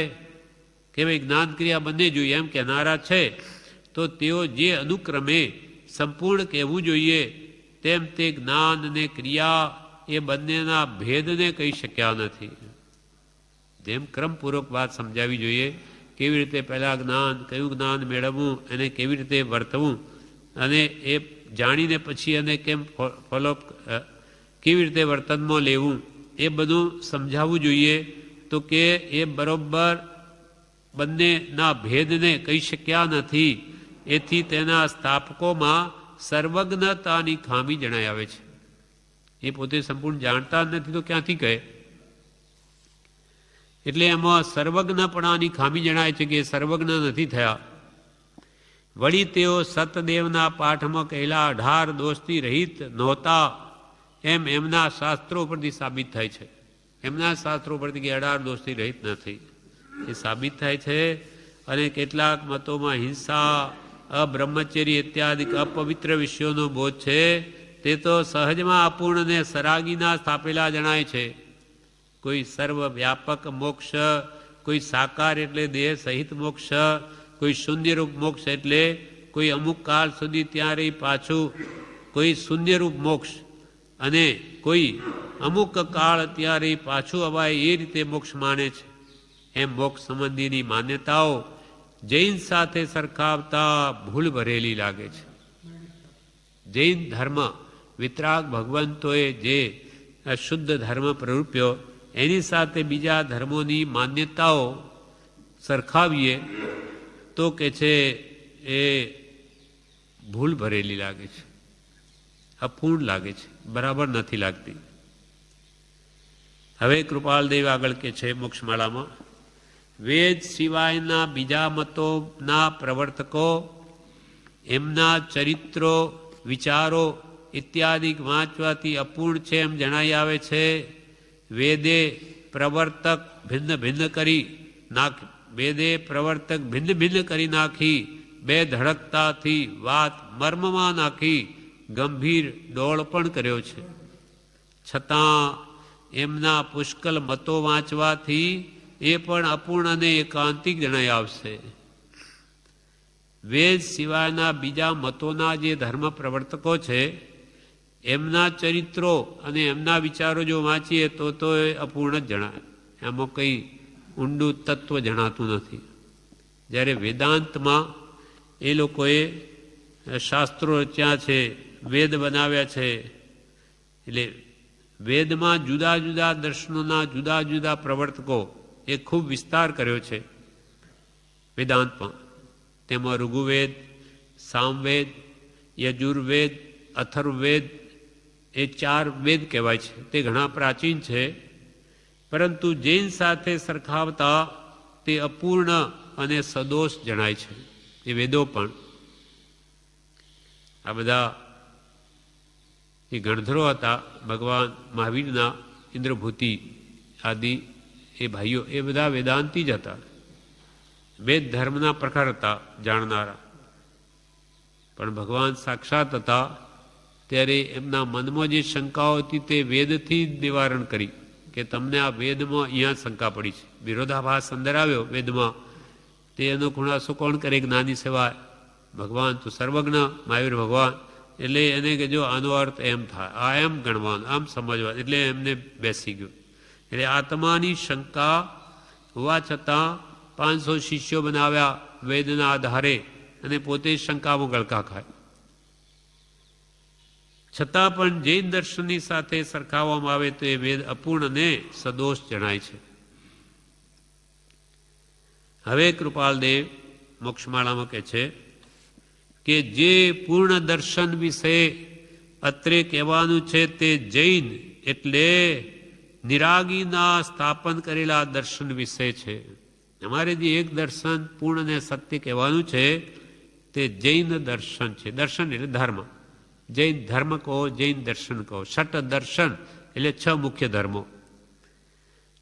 A: કે ભાઈ જ્ઞાન ક્રિયા બંને જોઈએ એમ કહેનારા છે, તો તેઓ જે અનુક્રમે સંપૂર્ણ કહેવું જોઈએ તેમ તે જ્ઞાન અને ક્રિયા એ બંનેના ભેદને કહી શક્યા નથી. જેમ ક્રમપૂર્વક વાત સમજાવી જોઈએ, કેવી રીતે પહેલાં જ્ઞાન, કયું જ્ઞાન મેળવવું, એને કેવી રીતે વર્તવું, અને એ જાણીને પછી એને કેમ ફોલોઅપ, કેવી રીતે વર્તનમાં લેવું, એ બધું સમજાવવું જોઈએ. તો કે એ બરોબર બંનેના ભેદને કહી શક્યા નથી. એથી તેના સ્થાપકોમાં સર્વજ્ઞતાની ખામી જણાઈ આવે છે. એ પોતે સંપૂર્ણ જાણતા જ નથી તો ક્યાંથી કહે? એટલે એમાં સર્વજ્ઞપણાની ખામી જણાય છે કે સર્વજ્ઞ નથી થયા. વળી તેઓ સતદેવના પાઠમાં કહેલા 18 દોષથી રહિત નહોતા એમ એમના શાસ્ત્રો પરથી સાબિત થાય છે. એમના શાસ્ત્રો પરથી કે 18 દોષથી રહિત નથી એ સાબિત થાય છે. અને કેટલાક મતોમાં હિંસા, અબ્રહ્મચર્ય ઇત્યાદિ અપવિત્ર વિષયોનો બોધ છે. તે તો સહજમાં અપૂર્ણ અને સરાગીના સ્થાપેલા જણાય છે. કોઈ સર્વવ્યાપક મોક્ષ, કોઈ સાકાર એટલે દેહ સહિત મોક્ષ, કોઈ શૂન્યરૂપ મોક્ષ એટલે કોઈ અમુક કાળ સુધી ત્યાં રહી પાછું, કોઈ શૂન્યરૂપ મોક્ષ, અને કોઈ અમુક કાળ ત્યાં રહી પાછું અવાય એ રીતે મોક્ષ માને છે. એમ મોક્ષ સંબંધીની માન્યતાઓ જૈન સાથે સરખાવતા ભૂલ ભરેલી લાગે છે. જૈન ધર્મ વિતરાગ ભગવંતોએ જે શુદ્ધ ધર્મ પ્રરૂપ્યો એની સાથે બીજા ધર્મોની માન્યતાઓ સરખાવીએ તો કે છે એ ભૂલ ભરેલી લાગે છે, અપૂર્ણ લાગે છે, બરાબર નથી લાગતી. હવે કૃપાલદેવ આગળ કે છે મોક્ષમાળામાં, વેદ સિવાયના બીજા મતોના પ્રવર્તકો એમના ચરિત્રો, વિચારો ઇત્યાદિ વાંચવાથી અપૂર્ણ છે એમ જણાઈ આવે છે. વેદે પ્રવર્તક ભિન્ન ભિન્ન કરી નાખી બે ધડકતાથી વાત મર્મમાં નાખી ગંભીર ડોળ પણ કર્યો છે. છતાં એમના પુષ્કળ મતો વાંચવાથી એ પણ અપૂર્ણ અને એકાંતિક જણાઈ આવશે. વેદ સિવાયના બીજા મતોના જે ધર્મ પ્રવર્તકો છે એમના ચરિત્રો અને એમના વિચારો જો વાંચીએ તો એ અપૂર્ણ જ જણાય, એમાં કંઈ ઊંડું તત્વ જણાતું નથી. જ્યારે વેદાંતમાં એ લોકોએ શાસ્ત્રો રચ્યા છે, વેદ બનાવ્યા છે, એટલે વેદમાં જુદા જુદા દર્શનોના જુદા જુદા પ્રવર્તકો એ ખૂબ વિસ્તાર કર્યો છે વેદાંતમાં. તેમાં ઋગ્વેદ, સામવેદ, યજુર્વેદ, અથર્વવેદ એ 4 વેદ કહેવાય છે. તે ઘણા પ્રાચીન છે, પરંતુ જૈન સાથે સરખાવતા તે અપૂર્ણ અને સદોષ જણાય છે એ વેદો પણ. આ બધા એ ગણધરો હતા ભગવાન મહાવીરના, ઇન્દ્રભૂતિ આદિ એ ભાઈઓ, એ બધા વેદાંતી જ હતા, વેદ ધર્મના પ્રખર હતા જાણનારા. પણ ભગવાન સાક્ષાત હતા ત્યારે એમના મનમાં જે શંકાઓ હતી તે વેદથી જ નિવારણ કરી કે તમને આ વેદમાં અહીંયા શંકા પડી છે, વિરોધાભાસ અંદર આવ્યો વેદમાં, તે એનો ખુલાસો કોણ કરે? જ્ઞાની સેવા. ભગવાન તો સર્વજ્ઞ, મહાવીર ભગવાન, એટલે એને કે જો આનો અર્થ એમ થાય, આ એમ ગણવાનું, આમ સમજવાનું, એટલે એમને બેસી ગયું. એટલે આત્માની શંકા હોવા છતાં 500 શિષ્યો બનાવ્યા વેદના આધારે અને પોતે શંકામાં ગળકા ખાય. છતાં પણ જૈન દર્શનની સાથે સરખાવવામાં આવે તો એ વેદ અપૂર્ણ ને સદોષ જણાય છે. હવે કૃપાલદેવ મોક્ષમાળામાં કહે છે કે જે પૂર્ણ દર્શન વિશે અત્રે કહેવાનું છે તે જૈન એટલે નિરાગીના સ્થાપન કરેલા દર્શન વિશે છે. અમારે જે એક દર્શન પૂર્ણ ને સત્ય કહેવાનું છે તે જૈન દર્શન છે. દર્શન એટલે ધર્મ, જૈન ધર્મ કહો, જૈન દર્શન કહો. 6 દર્શન એટલે 6 મુખ્ય ધર્મો.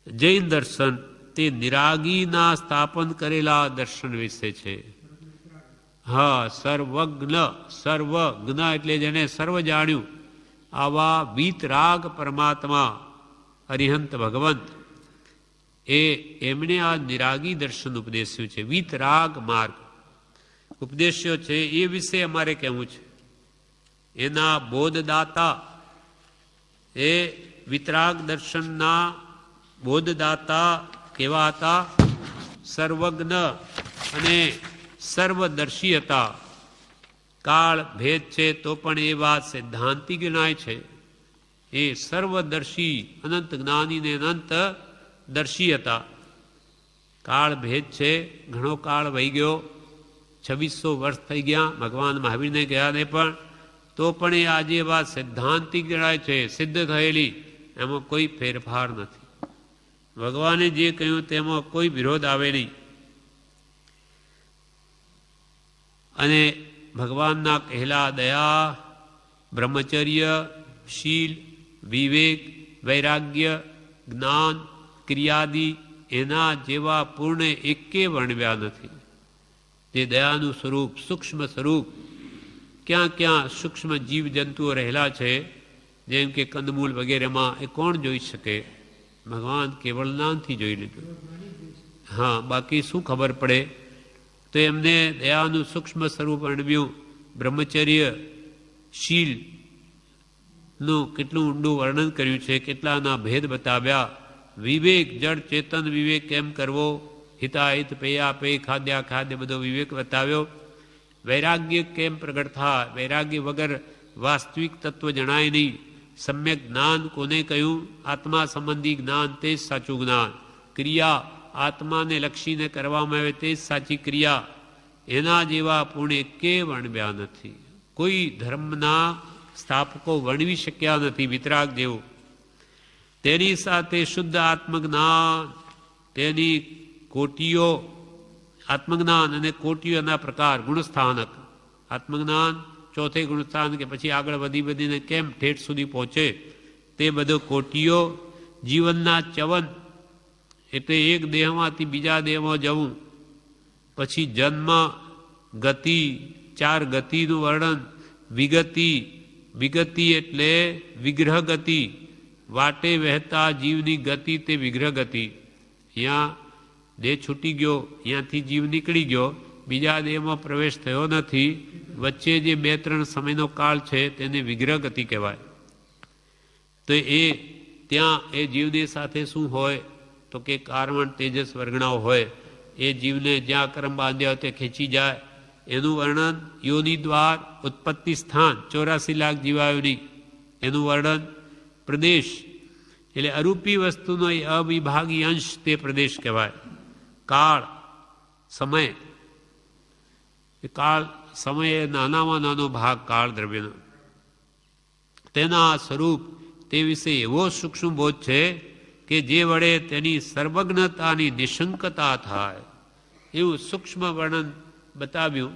A: જૈન દર્શન તે નિરાગીના સ્થાપન કરેલા દર્શન વિશે છે. હા, સર્વજ્ઞ એટલે જેને સર્વ જાણ્યું આવા વીતરાગ પરમાત્મા અરિહંત ભગવંત એમણે આ નિરાગી દર્શન ઉપદેશ્યું છે. વીતરાગ માર્ગ ઉપદેશ્યો છે, એ વિશે અમારે કહેવું છે. એના બોધદાતા એ વિતરાગ દર્શનના બોધદાતા કેવા હતા? સર્વજ્ઞ અને સર્વદર્શી હતા. કાળ ભેદ છે તો પણ એ વાત સિદ્ધાંતિક ગણાય છે. એ સર્વદર્શી, અનંત જ્ઞાની ને અનંત દર્શી હતા. કાળ ભેદ છે, ઘણો કાળ વહી ગયો, 2600 વર્ષ થઈ ગયા ભગવાન મહાવીરને ગયા ને, પણ તો પણ એ આજે વાત સિદ્ધાંતિક જણાય છે, સિદ્ધ થયેલી, એમાં કોઈ ફેરફાર નથી. ભગવાને જે કહ્યું તેમાં કોઈ વિરોધ આવે નહીં. અને ભગવાનના કહેલા દયા, બ્રહ્મચર્ય, શીલ, વિવેક, વૈરાગ્ય, જ્ઞાન, ક્રિયાદિ એના જેવા પૂર્ણ એકે વર્ણવ્યા નથી. જે દયાનું સ્વરૂપ, સૂક્ષ્મ સ્વરૂપ, ક્યાં ક્યાં સૂક્ષ્મ જીવજંતુઓ રહેલા છે, જેમ કે કંદમૂળ વગેરેમાં, એ કોણ જોઈ શકે? ભગવાન કેવળ જ્ઞાનથી જોઈ લીધું. હા, બાકી શું ખબર પડે? તો એમને દયાનું સૂક્ષ્મ સ્વરૂપ વર્ણવ્યું, બ્રહ્મચર્ય, શીલનું કેટલું ઊંડું વર્ણન કર્યું છે, કેટલાના ભેદ બતાવ્યા. વિવેક, જળ ચેતન વિવેક કેમ કરવો, હિતાહિત, પેયાપેય, ખાદ્યાખાદ્ય બધો વિવેક બતાવ્યો. વૈરાગ્ય કેમ પ્રગટ થાય, વૈરાગ્ય વગર વાસ્તવિક તત્વ જણાય નહીં. સમ્યક જ્ઞાન કોને કહ્યું? આત્મા સંબંધી જ્ઞાન, તે જ સાચું જ્ઞાન. ક્રિયા, આત્માને લક્ષીને કરવામાં આવે તે જ સાચી ક્રિયા. એના જેવા પૂર્ણ એકે વર્ણવ્યા નથી. કોઈ ધર્મના સ્થાપકો વર્ણવી શક્યા નથી વિતરાગ જેવું. તેની સાથે શુદ્ધ આત્મજ્ઞાન, તેની કોટીઓ, આત્મજ્ઞાન અને કોટીઓના પ્રકાર, ગુણસ્થાનક. આત્મજ્ઞાન ચોથે ગુણસ્થાન કે પછી આગળ વધીને કેમ ઠેઠ સુધી પહોંચે, તે બધો કોટીઓ. જીવનના ચવન એટલે એક દેહમાંથી બીજા દેહમાં જવું, પછી જન્મ, ગતિ, 4 ગતિનું વર્ણન. વિગતિ એટલે વિગ્રહ ગતિ, વાટે વહેતા જીવની ગતિ, તે વિગ્રહ ગતિ. અહીંયા દેહ છૂટી ગયો, અહીંયાથી જીવ નીકળી ગયો, બીજા દેહમાં પ્રવેશ થયો નથી, વચ્ચે જે 2-3 સમયનો કાળ છે તેને વિગ્રહ ગતિ કહેવાય. તો એ ત્યાં એ જીવની સાથે શું હોય તો કે કારણ તેજસ વર્ગણાઓ હોય. એ જીવને જ્યાં કર્મ બાંધ્યા હોય તે ખેંચી જાય. એનું વર્ણન યોનિ દ્વાર, ઉત્પત્તિ સ્થાન 84 લાખ જીવાયોની, એનું વર્ણન પ્રદેશ એટલે અરૂપી વસ્તુનો એ અવિભાગી અંશ તે પ્રદેશ કહેવાય. કાળ સમય, કાળ સમયે નાનામાં નાનો ભાગ કાળ દ્રવ્યનો, તેના સ્વરૂપ તે વિશે એવો સૂક્ષ્મ બોધ છે કે જે વડે તેની સર્વજ્ઞતાની નિશંકતા થાય. એવું સૂક્ષ્મ વર્ણન બતાવ્યું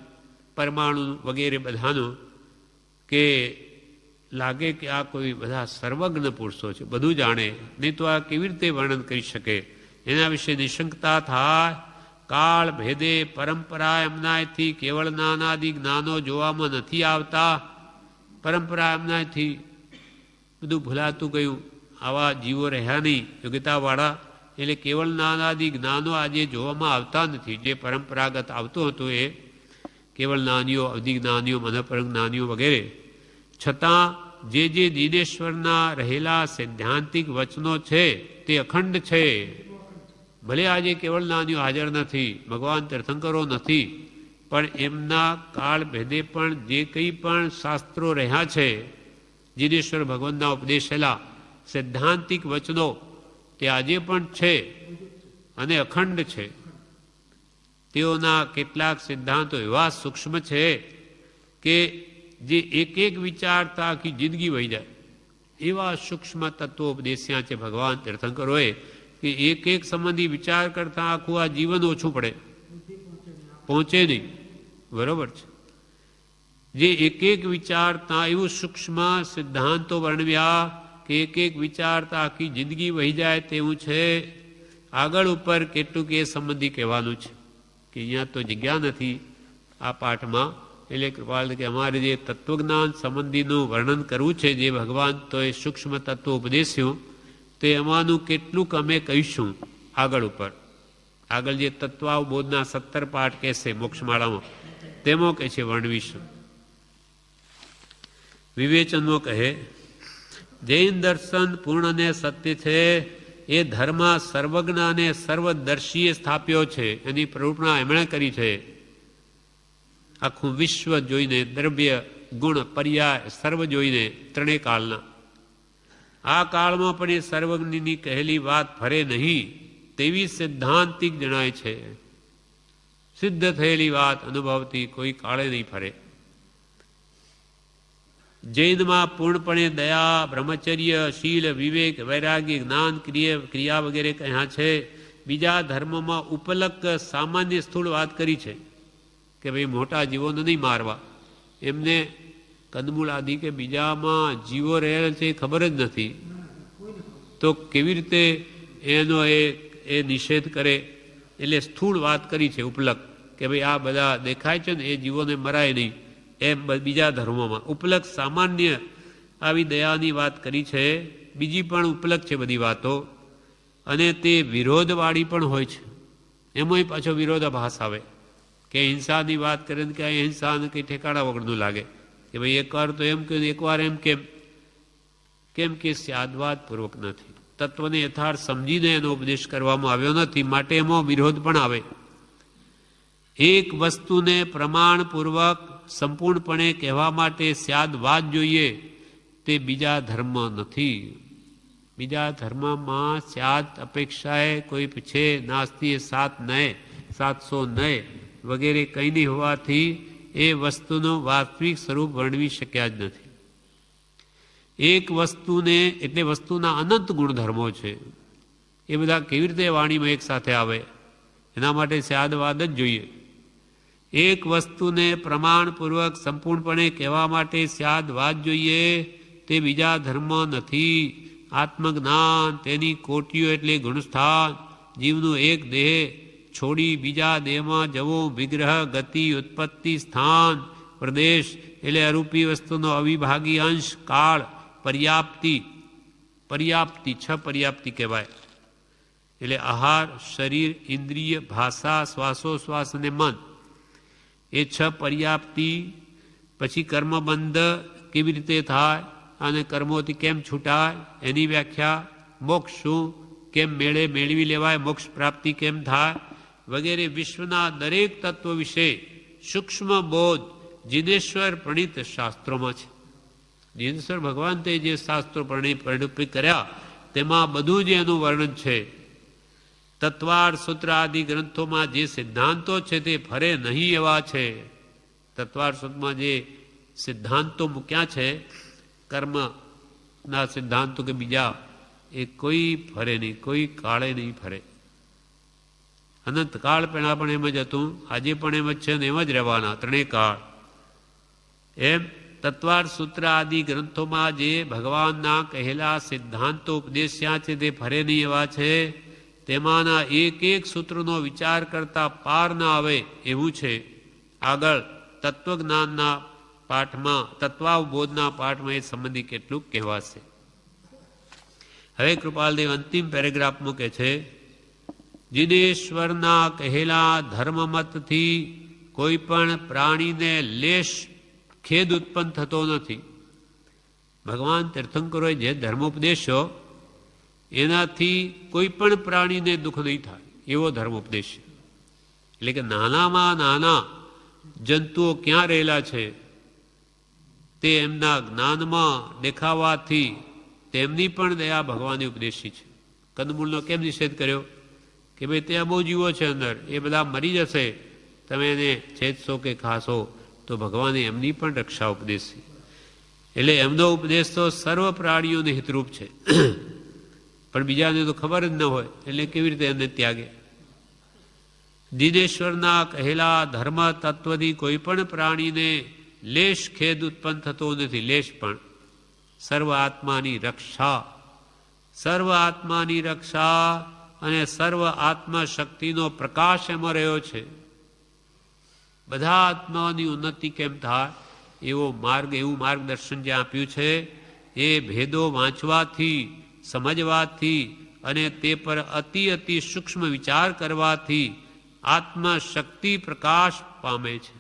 A: પરમાણુ વગેરે બધાનું, કે લાગે કે આ કોઈ બધા સર્વજ્ઞ પુરુષો છે, બધું જાણે, નહીં તો આ કેવી રીતે વર્ણન કરી શકે. એના વિશે નિશંકતા થાય. કાળ ભેદે પરંપરા એમનાથી કેવળ નાનાદિ જ્ઞાનો જોવામાં નથી આવતા. પરંપરા એમનાથી બધું ભૂલાતું ગયું. આવા જીવો રહ્યા નહીં યોગ્યતાવાળા, એટલે કેવળ નાનાદિ જ્ઞાનો આજે જોવામાં આવતા નથી. જે પરંપરાગત આવતું હતું એ કેવળ જ્ઞાનીઓ, અવધિ જ્ઞાનીઓ, મનપરમ જ્ઞાનીઓ વગેરે. છતાં જે દિનેશ્વરના રહેલા સૈદ્ધાંતિક વચનો છે તે અખંડ છે. ભલે આજે કેવળ જ્ઞાનીઓ હાજર નથી, ભગવાન તીર્થંકરો નથી, પણ એમના કાળ ભેદે પણ જે કંઈ પણ શાસ્ત્રો રહ્યા છે, જીનેશ્વર ભગવાનના ઉપદેશેલા સૈદ્ધાંતિક વચનો તે આજે પણ છે અને અખંડ છે. તેઓના કેટલાક સિદ્ધાંતો એવા સૂક્ષ્મ છે કે જે એક એક વિચારતા આખી જિંદગી વહી જાય એવા સૂક્ષ્મ તત્વો ઉપદેશ્યા છે ભગવાન તીર્થંકરોએ, કે એક એક સંબંધી વિચાર કરતા આખું આ જીવન ઓછું પડે, પહોંચે નહીં. બરોબર છે. જે એક એક વિચારતા એવું સૂક્ષ્મ સિદ્ધાંતો વર્ણવ્યા કે એક એક વિચારતા આખી જિંદગી વહી જાય તેવું છે. આગળ ઉપર કેટલુંક એ સંબંધી કહેવાનું છે કે અહીંયા તો જગ્યા નથી આ પાઠમાં. એટલે કૃપાલ કે અમારે જે તત્વજ્ઞાન સંબંધીનું વર્ણન કરવું છે, જે ભગવાન તો એ સૂક્ષ્મ તત્વો ઉપદેશ્યું, તો એમાંનું કેટલુંક અમે કહીશું આગળ ઉપર. આગળ જે તત્વાવબોધના 17 પાઠ કહેશે મોક્ષમાળામાં, તેમાં કહે છે વર્ણવીશું. વિવેચનમાં કહે જૈન દર્શન પૂર્ણ અને સત્ય છે. એ ધર્મ સર્વજ્ઞ અને સર્વદર્શીએ સ્થાપ્યો છે. એની પ્રરૂપણા એમણે કરી છે. આખું વિશ્વ જોઈને, દ્રવ્ય ગુણ પર્યાય સર્વ જોઈને, ત્રણેય કાળના. આ કાળમાં પણ એ સર્વજ્ઞની કહેલી વાત ફરે નહીં તેવી સિદ્ધાંતિક જણાય છે. સિદ્ધ થયેલી વાત અનુભવતી કોઈ કાળે નહીં ફરે. જૈનમાં પૂર્ણપણે દયા, બ્રહ્મચર્ય, શીલ, વિવેક, વૈરાગ્ય, જ્ઞાન, ક્રિયા વગેરે કહ્યા છે. બીજા ધર્મમાં ઉપલક સામાન્ય સ્થૂળ વાત કરી છે કે ભાઈ મોટા જીવોને નહીં મારવા, એમને કંદમૂળ આદિ કે બીજામાં જીવો રહેલા છે એ ખબર જ નથી, તો કેવી રીતે એનો એ નિષેધ કરે. એટલે સ્થૂળ વાત કરી છે ઉપલક, કે ભાઈ આ બધા દેખાય છે ને એ જીવોને મરાય નહીં, એમ બીજા ધર્મોમાં ઉપલક સામાન્ય આવી દયાની વાત કરી છે. બીજી પણ ઉપલક છે બધી વાતો, અને તે વિરોધવાળી પણ હોય છે. એમાંય પાછો વિરોધાભાસ આવે કે હિંસાની વાત કરે ને કે હિંસાને કંઈ ઠેકાણા વગરનું લાગે કે ભાઈ એકવાર તો એમ કહ્યું, એકવાર એમ કેમ કે સ્યાદવાદપૂર્વક નથી. તત્વને યથાર્થ સમજીને એનો ઉપદેશ કરવામાં આવ્યો નથી, માટે એમાં વિરોધ પણ આવે. એક વસ્તુને પ્રમાણપૂર્વક સંપૂર્ણપણે કહેવા માટે સ્યાદવાદ જોઈએ, તે બીજા ધર્મ નથી. બીજા ધર્મમાં સ્યાદ અપેક્ષાએ કોઈ છે નાસ્તી 7 નય 700 નય વગેરે કંઈ નહીં હોવાથી એ વસ્તુનું વાસ્તવિક સ્વરૂપ વર્ણવી શક્યા જ નથી. એક વસ્તુને એટલે વસ્તુના અનંત ગુણધર્મો છે, એ બધા કેવી રીતે વાણીમાં એક સાથે આવે? એના માટે સ્યાદવાદ જ જોઈએ. એક વસ્તુને પ્રમાણપૂર્વક સંપૂર્ણપણે કહેવા માટે સ્યાદવાદ જોઈએ, તે બીજા ધર્મ નથી. આત્મજ્ઞાન, તેની કોટીઓ એટલે ગુણસ્થાન, જીવનું એક દેહ છોડી બીજા દેહમાં જવું, વિગ્રહ, ગતિ, ઉત્પત્તિ સ્થાન, પ્રદેશ એટલે અરૂપી વસ્તુનો અવિભાગી અંશ, કાળ, પર્યાપ્તિ 6 પર્યાપ્તિ કહેવાય. એટલે આહાર, શરીર, ઇન્દ્રિય, ભાષા, શ્વાસોશ્વાસ અને મન, એ 6 પર્યાપ્તિ, પછી કર્મબંધ કેવી રીતે થાય અને કર્મોથી કેમ છૂટાય એની વ્યાખ્યા, મોક્ષ શું, કેમ મેળવી લેવાય, મોક્ષ પ્રાપ્તિ કેમ થાય વગેરે વિશ્વના દરેક તત્વ વિશે સૂક્ષ્મ બોધ જીનેશ્વર પ્રણીત શાસ્ત્રોમાં છે. જીનેશ્વર ભગવાન તે જે શાસ્ત્રો પરિણિત કર્યા તેમાં બધું જ એનું વર્ણન છે. તત્વાર સૂત્ર આદિ ગ્રંથોમાં જે સિદ્ધાંતો છે તે ફરે નહીં એવા છે. તત્વાર સૂત્રમાં જે સિદ્ધાંતો મૂક્યા છે કર્મના સિદ્ધાંતો કે બીજા, એ કોઈ ફરે નહીં, કોઈ કાળે નહીં ફરે. અનંતકાળ પહેલાં પણ એમ જ હતું, આજે પણ એમ જ છે ને એમ જ રહેવાના, ત્રણેય કાળ. એમ તત્વાર સૂત્ર આદિ ગ્રંથોમાં જે ભગવાનના કહેલા સિદ્ધાંતો ઉપદેશ્યા છે તે ફરે નહીં એવા છે. તેમાંના એક એક સૂત્રનો વિચાર કરતા પાર ના આવે એવું છે. આગળ તત્વજ્ઞાનના પાઠમાં, તત્વાવબોધના પાઠમાં એ સંબંધી કેટલું કહેવાશે. હવે કૃપાલદેવ અંતિમ પેરેગ્રાફ મૂકે છે, જીનેશ્વરના કહેલા ધર્મમતથી કોઈ પણ પ્રાણીને લેશ ખેદ ઉત્પન્ન થતો નથી. ભગવાન તીર્થંકરોએ જે ધર્મોપદેશો, એનાથી કોઈ પણ પ્રાણીને દુઃખ નહીં થાય એવો ધર્મોપદેશ. એટલે કે નાનામાં નાના જંતુઓ ક્યાં રહેલા છે તે એમના જ્ઞાનમાં દેખાવાથી તેમની પણ દયા ભગવાને ઉપદેશી છે. કંદમૂળનો કેમ નિષેધ કર્યો કે ભાઈ ત્યાં બહુ જીવો છે અંદર, એ બધા મરી જશે, તમે એને છેદશો કે ખાશો તો ભગવાને એમની પણ રક્ષા ઉપદેશી. એટલે એમનો ઉપદેશ તો સર્વ પ્રાણીઓને હિતરૂપ છે, પણ બીજાને તો ખબર જ ન હોય એટલે કેવી રીતે એમને ત્યાગે. જીનેશ્વરના કહેલા ધર્મ તત્વથી કોઈ પણ પ્રાણીને લેશ ખેદ ઉત્પન્ન થતો નથી, લેશ પણ. સર્વ આત્માની રક્ષા, સર્વ આત્માની રક્ષા અને સર્વ આત્મા શક્તિનો પ્રકાશ એમાં રહ્યો છે. બધા આત્માની ઉન્નતિ કેમ થાય એવો માર્ગ, એવું માર્ગદર્શન જે આપ્યું છે એ ભેદો વાંચવાથી, સમજવાથી અને તે પર અતિ સૂક્ષ્મ વિચાર કરવાથી આત્મશક્તિ પ્રકાશ પામે છે.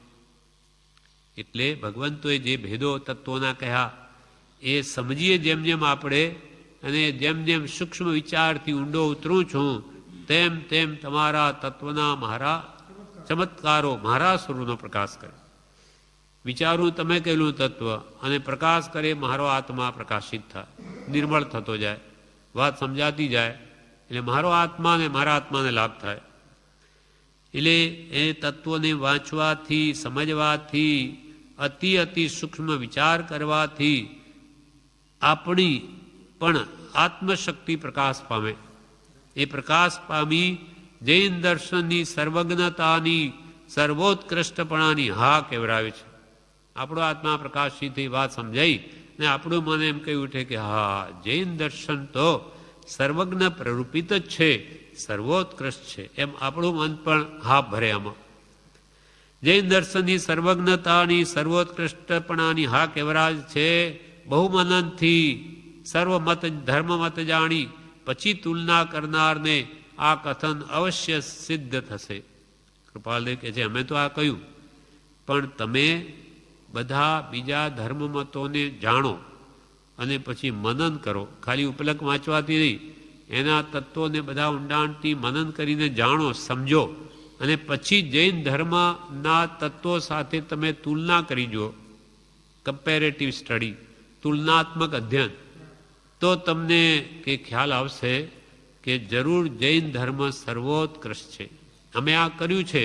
A: એટલે ભગવંતોએ જે ભેદો તત્વોના કહ્યા એ સમજીએ જેમ જેમ આપણે, અને જેમ જેમ સૂક્ષ્મ વિચારથી ઊંડો ઉતરું છું તેમ તેમ તમારા તત્વના મારા ચમત્કારો, મારા સ્વરૂપનો પ્રકાશ કરે. વિચારું તમે કહેલું તત્વ અને પ્રકાશ કરે મારો આત્મા પ્રકાશિત થાય, નિર્મળ થતો જાય, વાત સમજાતી જાય, એટલે મારો આત્મા ને મારા આત્માને લાભ થાય. એટલે એ તત્વોને વાંચવાથી, સમજવાથી, અતિ સૂક્ષ્મ વિચાર કરવાથી આપણી પણ આત્મશક્તિ પ્રકાશ પામે. એ પ્રકાશ પામી જૈન દર્શનની સર્વજ્ઞતાની, સર્વોત્કૃષ્ટપણાની હા કેવરાવે છે. આપણો આત્મા પ્રકાશિત થઈ વાત સમજાઈ ને આપણું મન એમ કહી ઉઠે કે હા, જૈન દર્શન તો સર્વજ્ઞ પ્રરૂપિત જ છે, સર્વોત્કૃષ્ટ છે, એમ આપણું મન પણ હા ભરે આમાં. જૈન દર્શનની સર્વજ્ઞતાની, સર્વોત્કૃષ્ટપણાની હા કેવરાજ છે. બહુમનનથી સર્વમત ધર્મમત જાણી પછી તુલના કરનારને આ કથન અવશ્ય સિદ્ધ થશે. કૃપાલદેવ કહે છે અમે તો આ કહ્યું, પણ તમે બધા બીજા ધર્મમતોને જાણો અને પછી મનન કરો. ખાલી ઉપલક વાંચવાથી નહીં, એના તત્વોને બધા ઊંડાણથી મનન કરીને જાણો, સમજો, અને પછી જૈન ધર્મના તત્વો સાથે તમે તુલના કરી જુઓ. કમ્પેરેટિવ સ્ટડી, તુલનાત્મક અધ્યયન, તો તમને કે ખ્યાલ આવશે કે જરૂર જૈન ધર્મ સર્વોત્કૃષ્ટ છે. અમે આ કર્યું છે,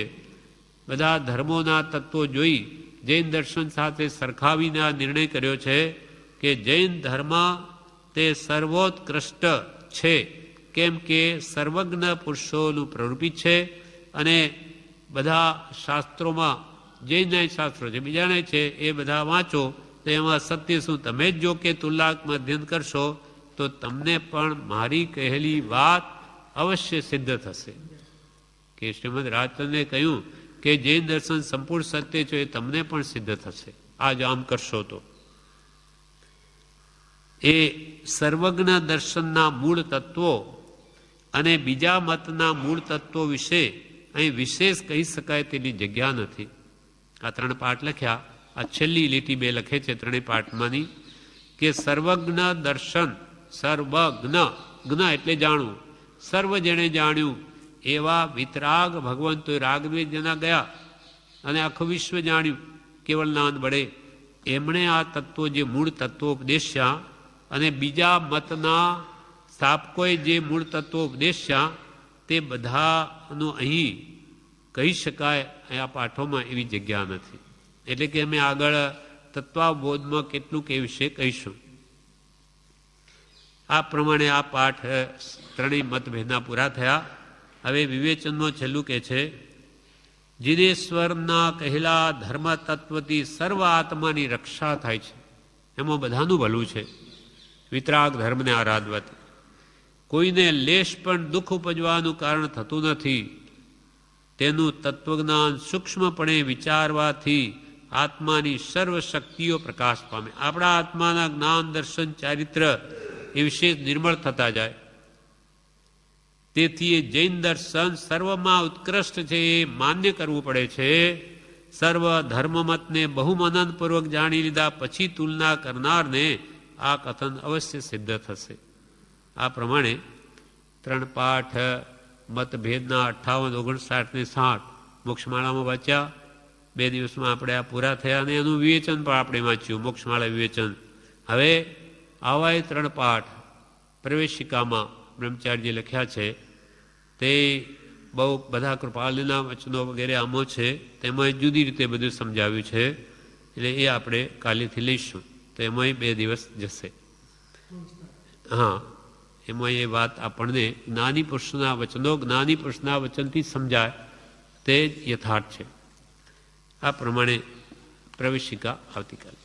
A: બધા ધર્મોના તત્વો જોઈ જૈન દર્શન સાથે સરખાવીને આ નિર્ણય કર્યો છે કે જૈન ધર્મ તે સર્વોત્કૃષ્ટ છે. કેમ કે સર્વજ્ઞ પુરુષોનું પ્રરૂપિત છે અને બધા શાસ્ત્રોમાં, જૈનના શાસ્ત્રો છે, બીજાને છે, એ બધા વાંચો તો એમાં સત્ય શું તમે જ જો કે તુલનાત્મક અધ્યયન કરશો તો તમને પણ મારી કહેલી વાત અવશ્ય સિદ્ધ થશે. કે શ્રીમદ રાજચંદ્રે કહ્યું કે જૈન દર્શન સંપૂર્ણ સત્ય છે, એ તમને પણ સિદ્ધ થશે આ જ આમ કરશો તો. એ સર્વજ્ઞ દર્શનના મૂળ તત્વો અને બીજા મતના મૂળ તત્વો વિશે અહીં વિશેષ કહી શકાય તેની જગ્યા નથી. આ 3 પાઠ લખ્યા. આ છેલ્લી લીટી 2 લખે છે ત્રણેય પાઠમાંની કે સર્વજ્ઞ દર્શન, સર્વજ્ઞ, જ્ઞ એટલે જાણવું, સર્વ જેણે જાણ્યું એવા વિતરાગ ભગવંતો રાગદ્વેષના ગયા અને આખું વિશ્વ જાણ્યું કેવળ નાદ બળે. એમણે આ તત્વો જે મૂળ તત્વો ઉપદેશ્યા અને બીજા મતના સ્થાપકોએ જે મૂળ તત્વો ઉપદેશ્યા તે બધાનું અહીં કહી શકાય આ પાઠોમાં એવી જગ્યા નથી. એટલે કે અમે આગળ તત્વાબોધમાં કેટલુંક એ વિશે કહીશું. આ પ્રમાણે આ પાઠ ત્રણેય મતભેદના પૂરા થયા. હવે વિવેચનમાં છેલ્લું કહે છે, જીનેશ્વરના કહેલા ધર્મ તત્વથી સર્વ આત્માની રક્ષા થાય છે. એમાં બધાનું ભલું છે. વિતરાગ ધર્મને આરાધવાથી કોઈને લેશ પણ દુઃખ ઉપજવાનું કારણ થતું નથી. તેનું તત્વજ્ઞાન સૂક્ષ્મપણે વિચારવાથી આત્માની સર્વ શક્તિઓ પ્રકાશ પામે. આપણા આત્માના જ્ઞાન, દર્શન, ચારિત્ર એ વિશેષ નિર્મળ થતા જાય. તેથી એ જૈન દર્શન સર્વમાં ઉત્કૃષ્ટ છે એ માન્ય કરવું પડે છે. સર્વ ધર્મમતને બહુ મનનપૂર્વક જાણી લીધા પછી તુલના કરનારને આ કથન અવશ્ય સિદ્ધ થશે. આ પ્રમાણે 3 પાઠ મતભેદના 58, 59 ને 60 મોક્ષમાળામાં વાંચ્યા. 2 દિવસમાં આપણે આ પૂરા થયા અને એનું વિવેચન પણ આપણે વાંચ્યું, મોક્ષમાળા વિવેચન. હવે આવા 3 પાઠ પ્રવેશિકામાં બ્રહ્મચારીજી લખ્યા છે તે બહુ બધા કૃપાલના વચનો વગેરે આમો છે. તેમાં જુદી રીતે બધું સમજાવ્યું છે. એટલે એ આપણે કાલેથી લઈશું. તો એમાંય 2 દિવસ જશે. હા, એમાં એ વાત આપણને જ્ઞાની પુરુષના વચનો જ્ઞાની પુરુષના વચનથી સમજાય તે યથાર્થ છે. આ પ્રમાણે પ્રવેશિકા આવતીકાલે.